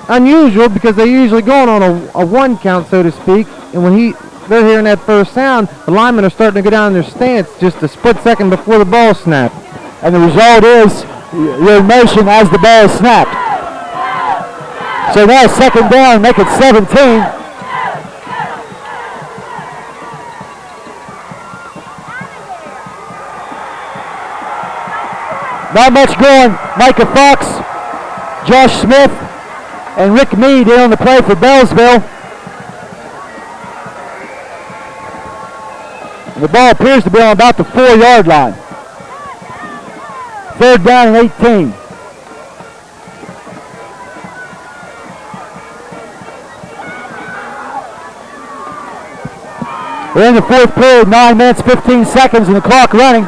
unusual because they're usually going on a 1 count, so to speak, and when they're hearing that first sound, the linemen are starting to go down in their stance just a split second before the ball snapped. And the result is you're in motion as the ball is snapped. So now second down, make it 17. Not much going. Micah Fox, Josh Smith, and Rick Mead in on the play for Beallsville. The ball appears to be on about the 4-yard line. 3rd down and 18. We're in the 4th period, 9 minutes, 15 seconds, and the clock running.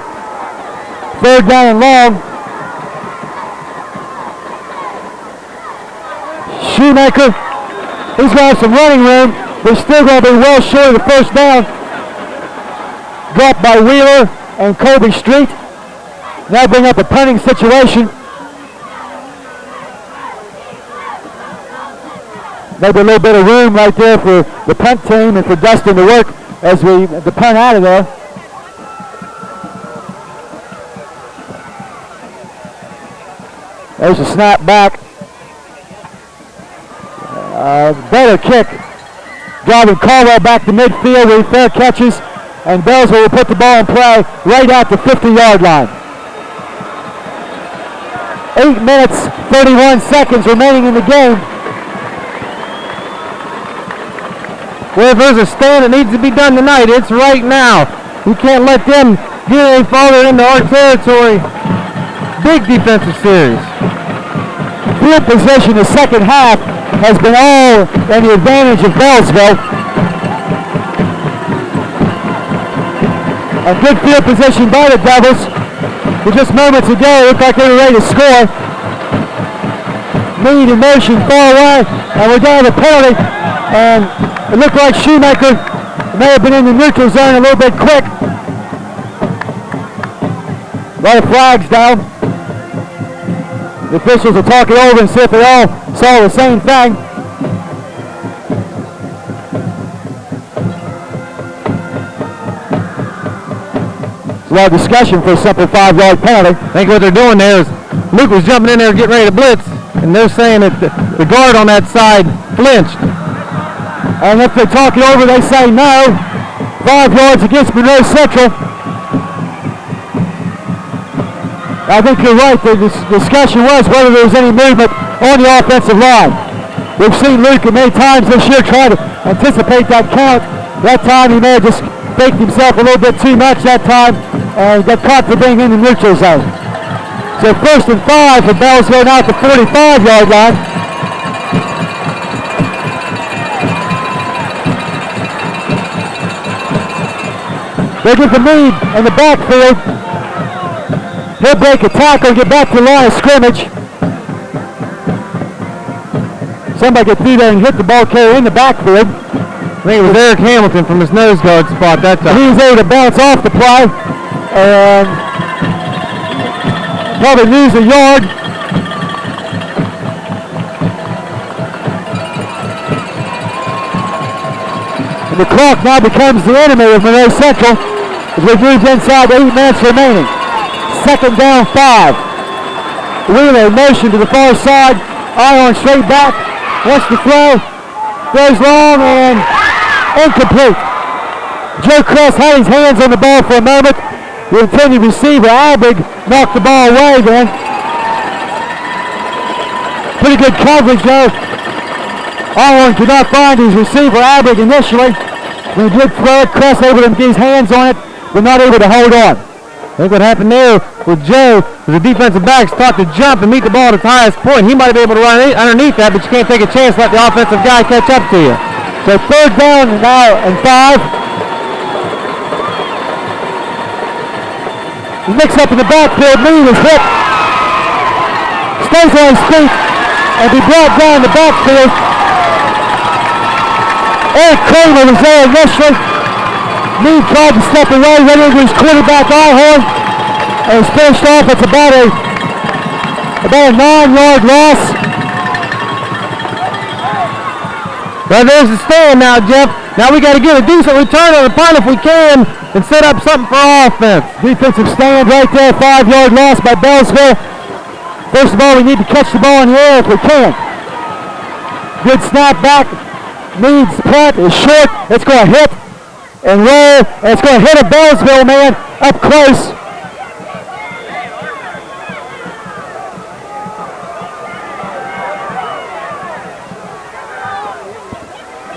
3rd down and long. Shoemaker, he's going to have some running room. They're still going to be well short of the first down. Dropped by Wheeler and Colby Street. Now bring up a punting situation. Maybe a little bit of room right there for the punt team and for Dustin to work as the punt out of there. There's a snap back. Better kick. Driving Caldwell back to midfield with fair catches. And Beallsville will put the ball in play right at the 50-yard line. 8 minutes, 31 seconds remaining in the game. Well, if there's a stand that needs to be done tonight, it's right now. We can't let them get any farther into our territory. Big defensive series. Field position the second half has been all in the advantage of Beallsville. A good field position by the Devils. But just moments ago, it looked like they were ready to score. Mead in motion far away, and we're down to the penalty. And it looked like Shoemaker may have been in the neutral zone a little bit quick. A lot of flags down. The officials will talk it over and see if they all saw the same thing. A lot of discussion for a simple 5-yard penalty. I think what they're doing there is Luke was jumping in there getting ready to blitz, and they're saying that the guard on that side flinched. And if they talk it over, they say no. 5 yards against Monroe Central. I think you're right. The discussion was whether there was any movement on the offensive line. We've seen Luke many times this year try to anticipate that count. That time he may have just faked himself a little bit too much that time and got caught for being in the neutral zone. So 1st and 5 for Beallsville now at the 45-yard line. They get the lead in the backfield. He'll break a tackle and get back to the line of scrimmage. Somebody get through there and hit the ball carrier in the backfield. I think it was Eric Hamilton from his nose guard spot that time. He was able to bounce off the play and probably lose a yard. And the clock now becomes the enemy of Monroe Central as we've moved inside 8 minutes remaining. 2nd down 5. Wheeler in motion to the far side. Iron straight back. Wants to throw. Throws long and incomplete. Joe Kress had his hands on the ball for a moment. The intended receiver, Albig, knocked the ball away then. Pretty good coverage though. Iron could not find his receiver, Albig, initially. When he did throw it, Kress able to get his hands on it, but not able to hold on. I think what happened there with Joe was the defensive backs thought to jump and meet the ball at its highest point. He might have been able to run underneath that, but you can't take a chance to let the offensive guy catch up to you. So 3rd down now and 5. He mixed up in the backfield. Lee was hit. Stays on his feet and be brought down the backfield. Eric Kramer was there initially. Lee tried to step away, went into his quarterback Allhorn, and was finished off. It's about a 9-yard loss. Well, there's the stand now, Jeff. Now we got to get a decent return on the punt if we can and set up something for offense. Defensive stand right there, 5-yard loss by Beallsville. First of all, we need to catch the ball in the air if we can. Good snap back. Mead's punt is short. It's going to hit and roll, and it's going to hit a Beallsville man up close.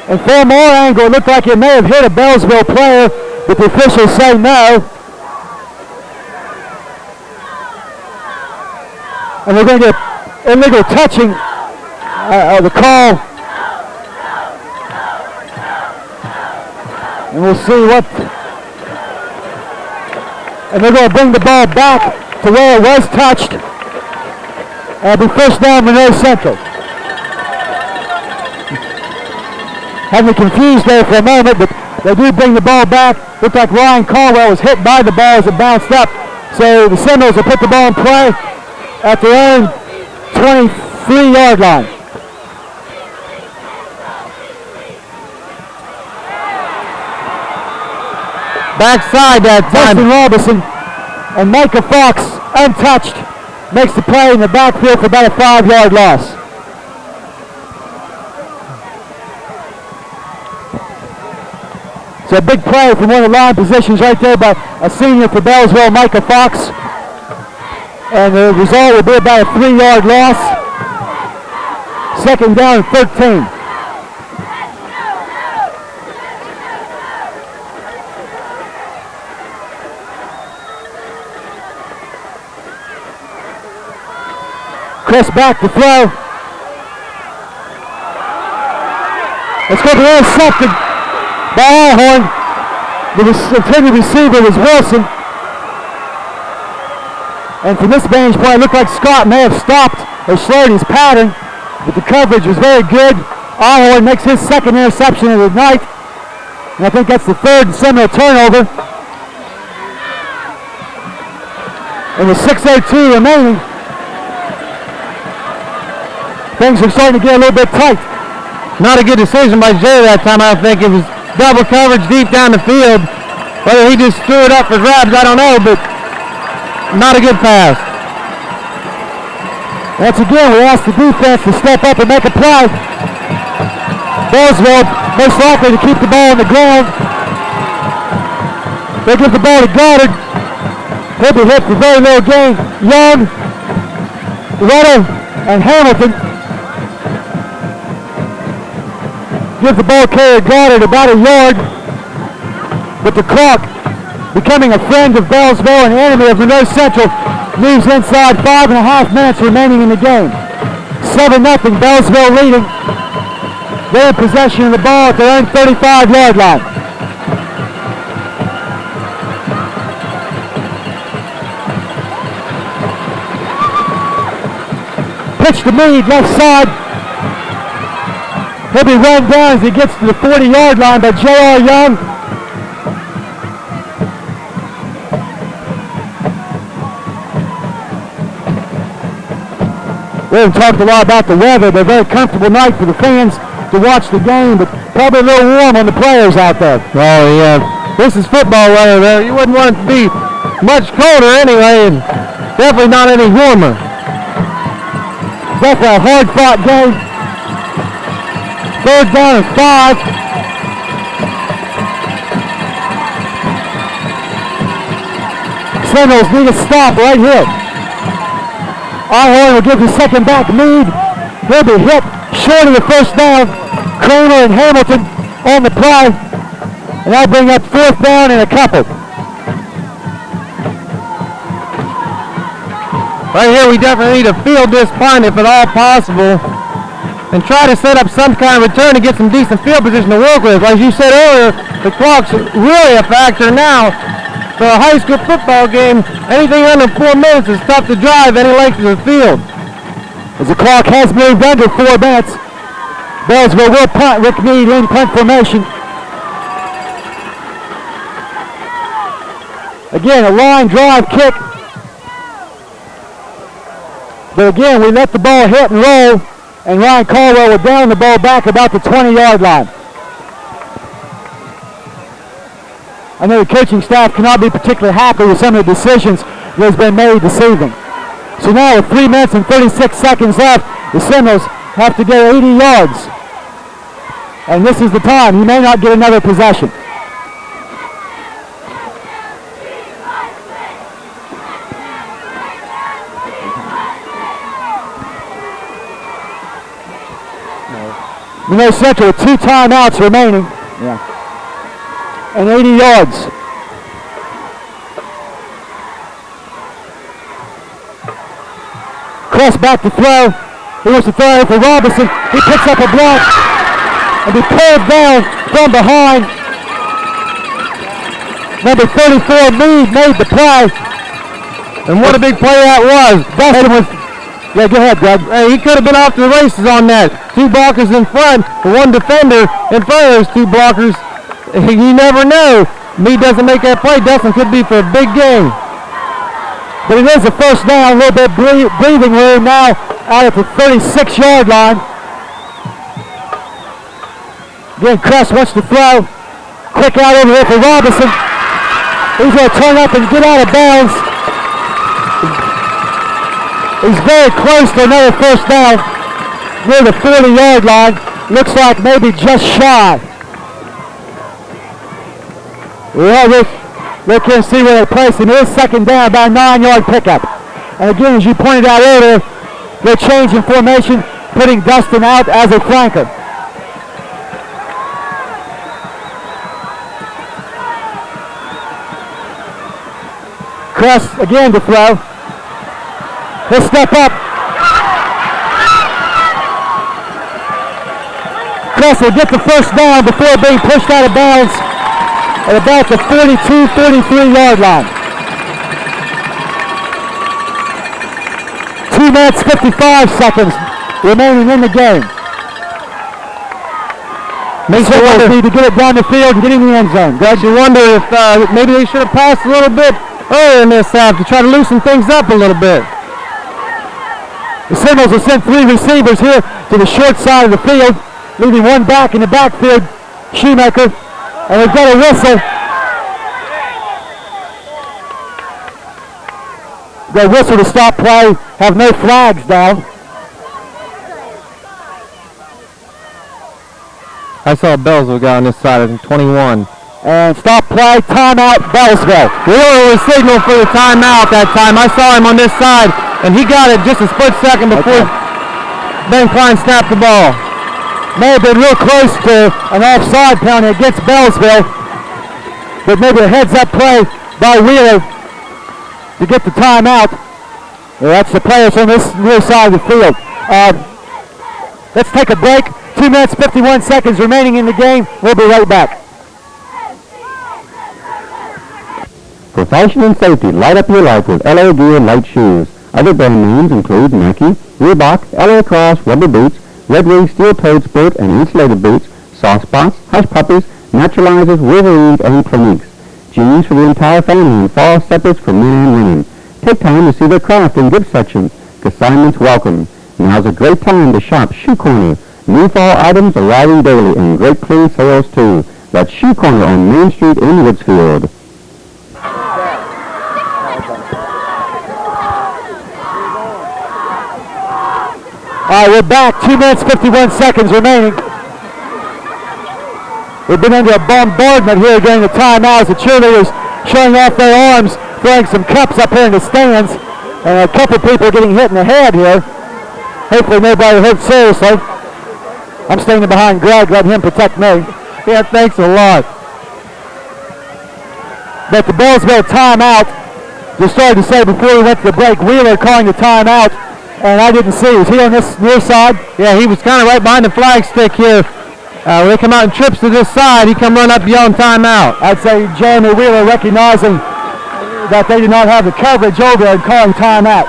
And from our angle, it looked like it may have hit a Beallsville player, but the officials say no. And we're going to get illegal touching the call. And we'll see what. And they're going to bring the ball back to where it was touched. And it'll be 1st down Monroe Central. Had me confused there for a moment, but they do bring the ball back. Looked like Ryan Caldwell was hit by the ball as it bounced up. So the Seminoles will put the ball in play at their own 23-yard line. Backside that time. Dustin Robinson and Micah Fox, untouched, makes the play in the backfield for about a 5-yard loss. So a big play from one of the line positions right there by a senior for Beallsville, Micah Fox. And the result will be about a 3-yard loss. 2nd down and 13. Chris back to throw. It's going to be intercepted by Allhorn. The intended receiver was Wilson. And from this vantage point, it looked like Scott may have stopped or slowed his pattern, but the coverage was very good. Ahorn makes his second interception of the night, and I think that's the third Seminole turnover. And with 6:02 remaining, things are starting to get a little bit tight. Not a good decision by Jay that time. I think it was double coverage deep down the field. Whether he just threw it up for grabs, I don't know, but not a good pass. Once again, we asked the defense to step up and make a play. Beallsville most likely to keep the ball on the ground. They give the ball to Goddard. He'll be hit for very little gain. Young, Rutter, and Hamilton give the ball carrier Goddard about a yard. But the clock, becoming a friend of Beallsville and an enemy of Monroe Central, moves inside 5.5 minutes remaining in the game. 7-0, Beallsville leading. They're in possession of the ball at their own 35-yard line. Pitch to Meade, left side. He'll be run down as he gets to the 40-yard line by J.R. Young. We haven't talked a lot about the weather, but a very comfortable night for the fans to watch the game, but probably a little warm on the players out there. Oh, yeah. This is football weather there. You wouldn't want it to be much colder anyway, and definitely not any warmer. Definitely a hard-fought game. 3rd down and 5. Seminoles need a stop right here. Ahorn will give the second back Meade. He'll be hit short of the first down. Kramer and Hamilton on the play. And that'll bring up 4th down and a couple. Right here, we definitely need to field this punt if at all possible and try to set up some kind of return to get some decent field position to work with. As you said earlier, the clock's really a factor now. For a high school football game, anything under 4 minutes is tough to drive any length of the field. As the clock has moved under 4 minutes, Beallsville will punt. Rick Meade in punt formation. Again, a line drive kick. But again, we let the ball hit and roll, and Ryan Caldwell will down the ball back about the 20-yard line. I know the coaching staff cannot be particularly happy with some of the decisions that has been made this evening. So now with 3 minutes and 36 seconds left, the Seminoles have to get 80 yards. And this is the time. You may not get another possession. Monroe Central with 2 timeouts remaining. Yeah. And 80 yards. Cross back to throw. He wants to throw it for Robinson. He picks up a block and be pulled down from behind. Number 34, Meade, made the play. And what a big play that was. Dustin was, yeah, go ahead, Doug. Hey, he could have been off to the races on that. 2 blockers in front, 1 defender in front of those 2 blockers. You never know. Meade doesn't make that play. Dustin could be for a big game. But it is a first down, a little bit breathing room now out at the 36-yard line. Again, Crest wants to throw. Quick out over here for Robinson. He's going to turn up and get out of bounds. He's very close to another first down near the 40-yard line. Looks like maybe just shy. Well, look here and see where they place him. It is second down, about a 9-yard pickup. And again, as you pointed out earlier, they're changing formation, putting Dustin out as a flanker. Crest again to throw. He'll step up. Crest will get the first down before being pushed out of bounds at about the 42-43 yard line. 2 minutes, 55 seconds remaining in the game. Makes you wonder, need to get it down the field and get in the end zone. Makes you wonder if maybe they should have passed a little bit earlier in this half to try to loosen things up a little bit. The Seminoles will send 3 receivers here to the short side of the field, leaving 1 back in the backfield, Shoemaker, and we've got a whistle. Got a whistle to stop play, have no flags down. I saw Beallsville guy on this side, I think 21. And stop play, timeout, Beallsville. Wheeler was signaled for the timeout that time. I saw him on this side, and he got it just a split second before Ben Klein snapped the ball. May have been real close to an offside penalty against Beallsville, but maybe a heads-up play by Wheeler to get the timeout. Well, that's the players on this near side of the field. Let's take a break. 2 minutes, 51 seconds remaining in the game. We'll be right back. For fashion and safety, light up your life with LA Gear light shoes. Other brand names include Nike, Reebok, LA Cross, rubber boots, Red Wing steel-toed sport and insulated boots, soft spots, hush puppies, naturalizers, Wolverines, and Cliniques. Jeans for the entire family and fall separates for men and women. Take time to see their craft and gift sections. Consignments welcome. Now's a great time to shop Shoe Corner. New fall items arriving daily and great clean sales too. That's Shoe Corner on Main Street in Woodsfield. All right, we're back. 2 minutes, 51 seconds remaining. We've been under a bombardment here during the timeouts. The cheerleaders showing off their arms, throwing some cups up here in the stands, and a couple people getting hit in the head here. Hopefully nobody hurt seriously. I'm standing behind Greg, letting him protect me. Yeah, thanks a lot. But the Beallsville timeout, just started to say before we went to the break, Wheeler calling the timeout, and I didn't see. Was he on this near side? Yeah, he was kind of right behind the flag stick here. When they come out in trips to this side, he come run up beyond timeout. I'd say Jeremy Wheeler recognizing that they did not have the coverage over and calling timeout.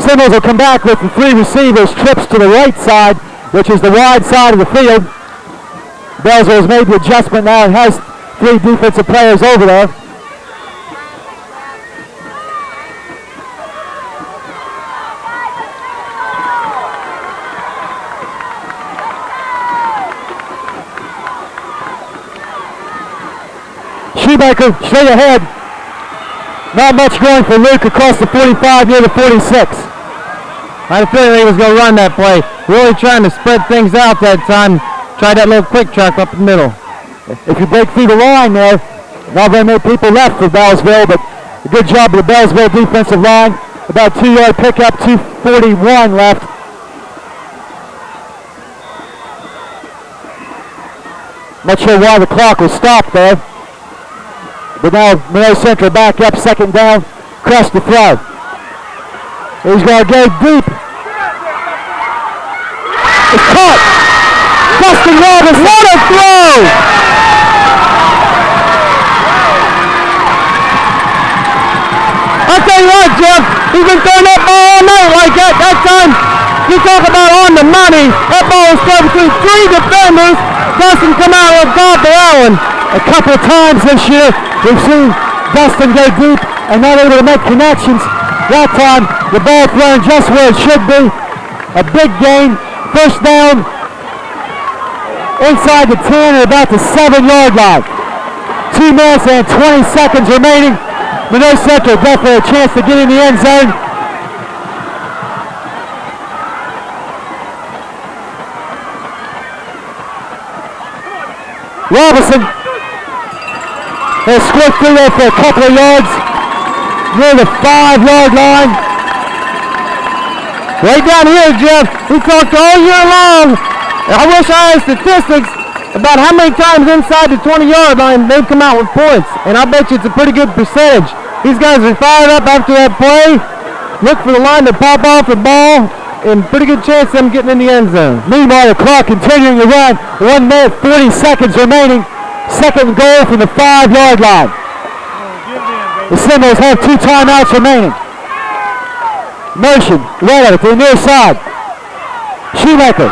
Seminoles will come back with the 3 receivers, trips to the right side, which is the wide side of the field. Beallsville has made the adjustment now and has 3 defensive players over there. Shoemaker straight ahead. Not much going for Luke across the 45 near the 46. I had a feeling he was going to run that play. Really trying to spread things out that time. Tried that little quick track up the middle. If you break through the line there, not very many people left for Beallsville, but a good job of the Beallsville defensive line. About 2-yard pickup, 2:41 left. Not sure why the clock was stopped there. But now Monroe Central back up, second down, crest the throw. He's going to go deep. It's caught. Dustin Robinson, what a throw! I'll tell you what, Jeff, he's been throwing that ball all night like that. That time, you talk about on the money. That ball was thrown between 3 defenders. Dustin come out on top of that one. A couple of times this year, we've seen Dustin go deep and not able to make connections. That time, the ball thrown just where it should be. A big gain, first down, inside the 10 or about the 7-yard line. 2 minutes and 20 seconds remaining. Monroe Central definitely a chance to get in the end zone. Robinson has squirted through there for a couple of yards near the 5-yard line. Right down here, Jeff, we talked all year long. I wish I had statistics about how many times inside the 20-yard line they've come out with points, and I bet you it's a pretty good percentage. These guys are fired up after that play. Look for the line to pop off the ball, and pretty good chance of them getting in the end zone. Meanwhile, the clock continuing to run. 1 minute, 40 seconds remaining Second and goal from the 5-yard line. The Seminoles have 2 timeouts remaining. Motion, right at it to the near side. Shoemaker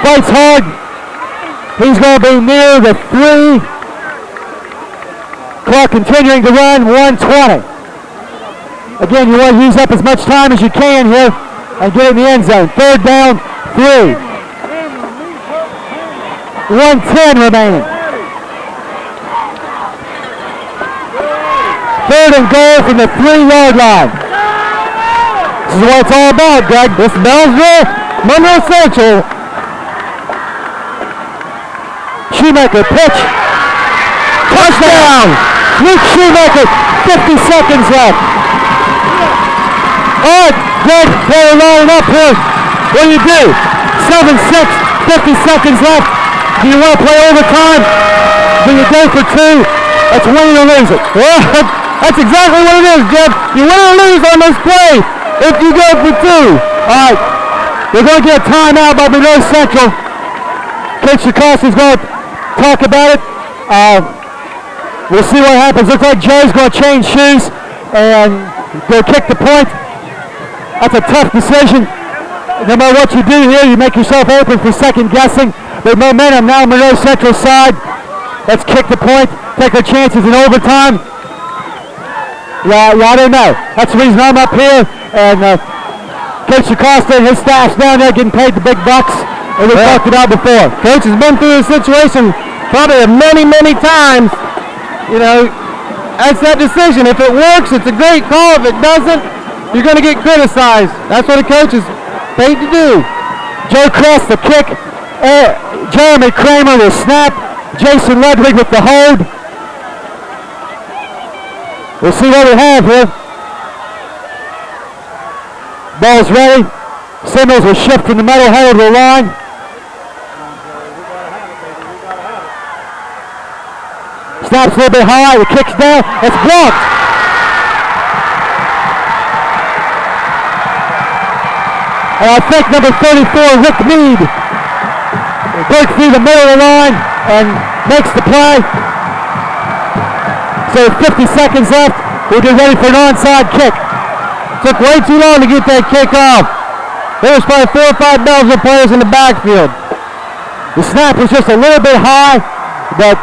fights hard. He's going to be near the 3. Clock continuing to run, 1:20. Again, you want to use up as much time as you can here and get in the end zone. Third down, 3. 1:10 remaining. Third and goal from the 3-yard line. This is what it's all about, Greg. This is Beallsville, Monroe Central. Shoemaker pitch. Touchdown! Luke Shoemaker, 50 seconds left. All right, Greg, they're lining up here. What do you do? 7-6, 50 seconds left. Do you want to play overtime? Do you go for 2? That's win or lose it. Well, that's exactly what it is, Jeff. You win or lose on this play if you go for 2. All right, we're going to get a timeout by Monroe Central. Coach Sikorsky's going to talk about it. We'll see what happens. Looks like Joe's going to change shoes and go kick the point. That's a tough decision. No matter what you do here, you make yourself open for second guessing. The momentum now Monroe Central side. Let's kick the point. Take our chances in overtime. Yeah, I don't know. That's the reason I'm up here. And Coach Acosta and his staff's down there getting paid the big bucks. And we talked about before. Coach has been through this situation probably many, many times. You know, that's that decision. If it works, it's a great call. If it doesn't, you're going to get criticized. That's what a coach is paid to do. Joe Crest, the kick. Jeremy Kramer, the snap. Jason Ludwig with the hold. We'll see what we have here. Ball's ready. Seminoles will shift from the middle head of the line. Snaps a little bit high. The kick's down. It's blocked. And I think number 34, Rick Mead, breaks through the middle of the line and makes the play. So 50 seconds left. We'll get ready for an onside kick. Took way too long to get that kick off. There was probably 4 or 5 Beallsville players in the backfield. The snap was just a little bit high, but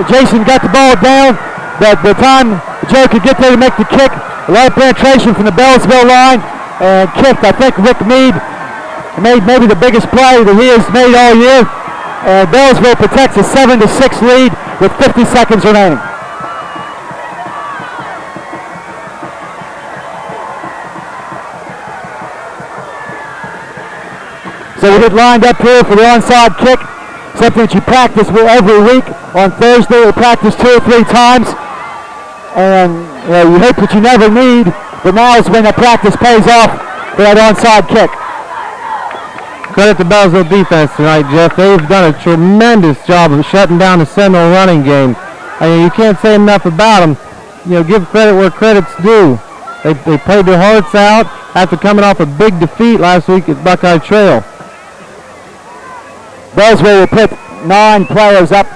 Jason got the ball down. But by the time Joe could get there to make the kick, a lot of penetration from the Beallsville line, and kicked. I think Rick Mead made maybe the biggest play that he has made all year. And Beallsville protects a 7-6 lead with 50 seconds remaining. So we get lined up here for the onside kick, something that you practice with every week. On Thursday, we practice 2 or 3 times. And you hope that you never need, but now is when the practice pays off for that onside kick. Credit to Beallsville defense tonight, Jeff. They've done a tremendous job of shutting down the Seminole running game. I mean, you can't say enough about them. You know, give credit where credit's due. They played their hearts out after coming off a big defeat last week at Buckeye Trail. Beallsville will put 9 players up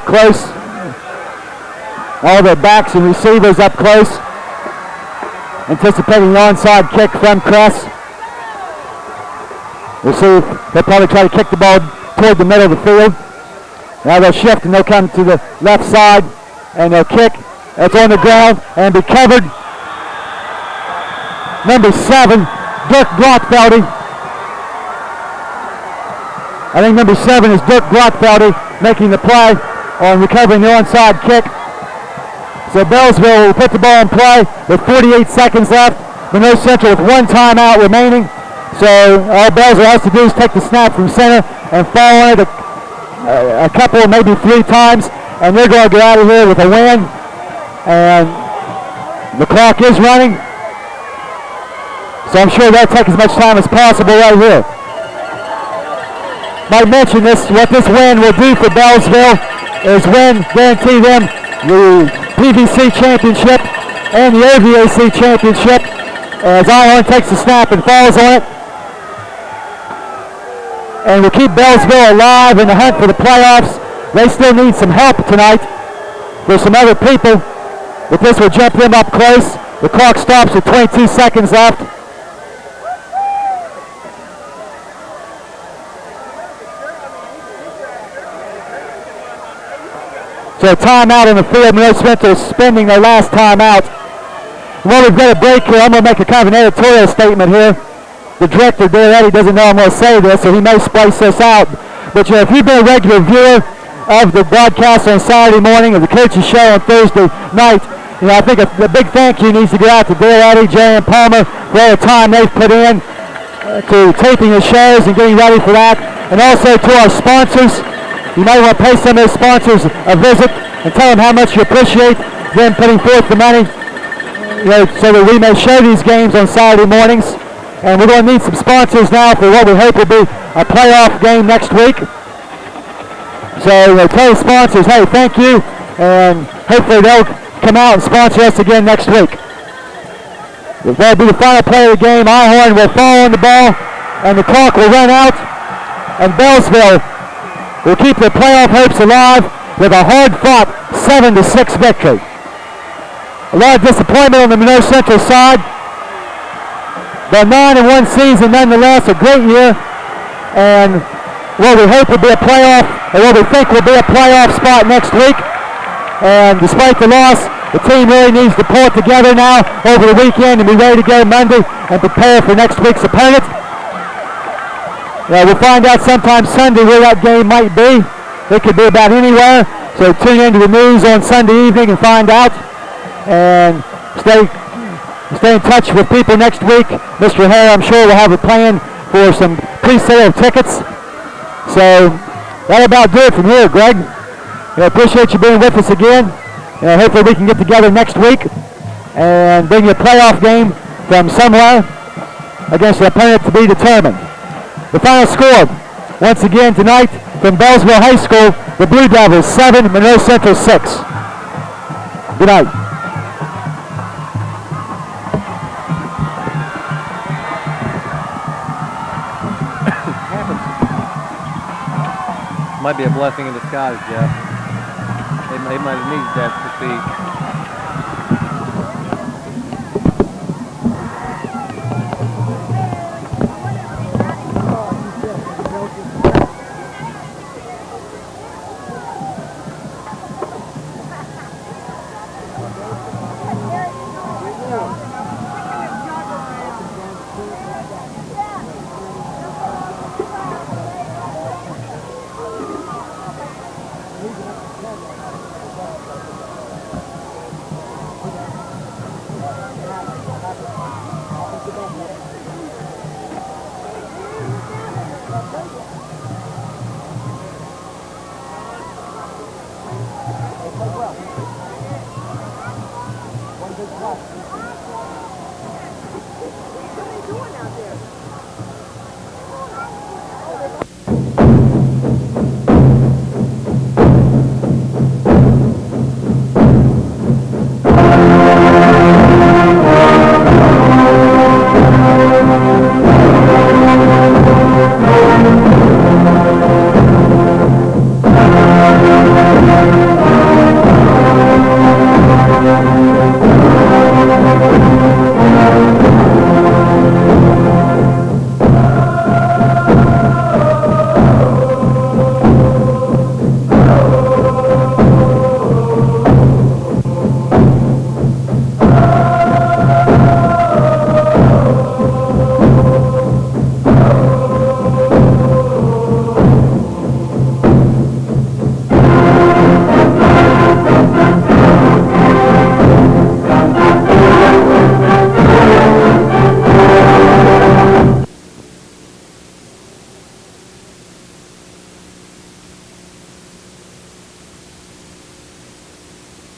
close. All their backs and receivers up close. Anticipating the onside kick from Cress. We'll see if they'll probably try to kick the ball toward the middle of the field. Now they'll shift and they'll come to the left side and they'll kick. It's on the ground and be covered. Number 7, Dirk Glockfeldy. I think number 7 is Dirk Glockfeldy making the play on recovering the onside kick. So Beallsville will put the ball in play with 48 seconds left. Monroe Central with 1 timeout remaining. So all Beallsville has to do is take the snap from center and fall on it a couple, maybe 3 times, and they're going to get out of here with a win. And the clock is running. So I'm sure they'll take as much time as possible right here. Might mention this, what this win will do for Beallsville is guarantee them the PVC championship and the OVAC championship as Iron takes the snap and falls on it. and will keep Beallsville alive in the hunt for the playoffs. They still need some help tonight. There's some other people, but this will jump them up close. The clock stops with 22 seconds left. So a timeout on the field. Monroe Central spending their last timeout. Well, we've got a break here. I'm going to make a kind of an editorial statement here. The director, Dale Eddy, doesn't know I'm going to say this, so he may splice this out. But if you've been a regular viewer of the broadcast on Saturday morning, of the coach's show on Thursday night, I think a big thank you needs to go out to Dale Eddy, Jerry and Palmer for all the time they've put in to taping the shows and getting ready for that. And also to our sponsors. You might want to pay some of those sponsors a visit and tell them how much you appreciate them putting forth the money, so that we may show these games on Saturday mornings. And we're going to need some sponsors now for what we hope will be a playoff game next week. So tell the sponsors, hey, thank you, and hopefully they'll come out and sponsor us again next week. That'll be the final play of the game. Ihorn will fall on the ball, and the clock will run out, and Beallsville will keep their playoff hopes alive with a hard-fought 7-6 victory. A lot of disappointment on the Monroe Central side. The 9-1 season, nonetheless, a great year, and what we hope will be a playoff, or what we think will be a playoff spot next week. And despite the loss, the team really needs to pull it together now over the weekend and be ready to go Monday and prepare for next week's opponent. We'll find out sometime Sunday where that game might be. It could be about anywhere, so tune into the news on Sunday evening and find out. And stay in touch with people next week. Mr. Hare, I'm sure, will have a plan for some pre-sale of tickets. So that'll about do it from here, Greg. I appreciate you being with us again. Hopefully we can get together next week and bring you a playoff game from somewhere against an opponent to be determined. The final score, once again tonight, from Beallsville High School, the Blue Devils 7, Monroe Central 6. Good night. Might be a blessing in disguise, Jeff. They might have needed that to see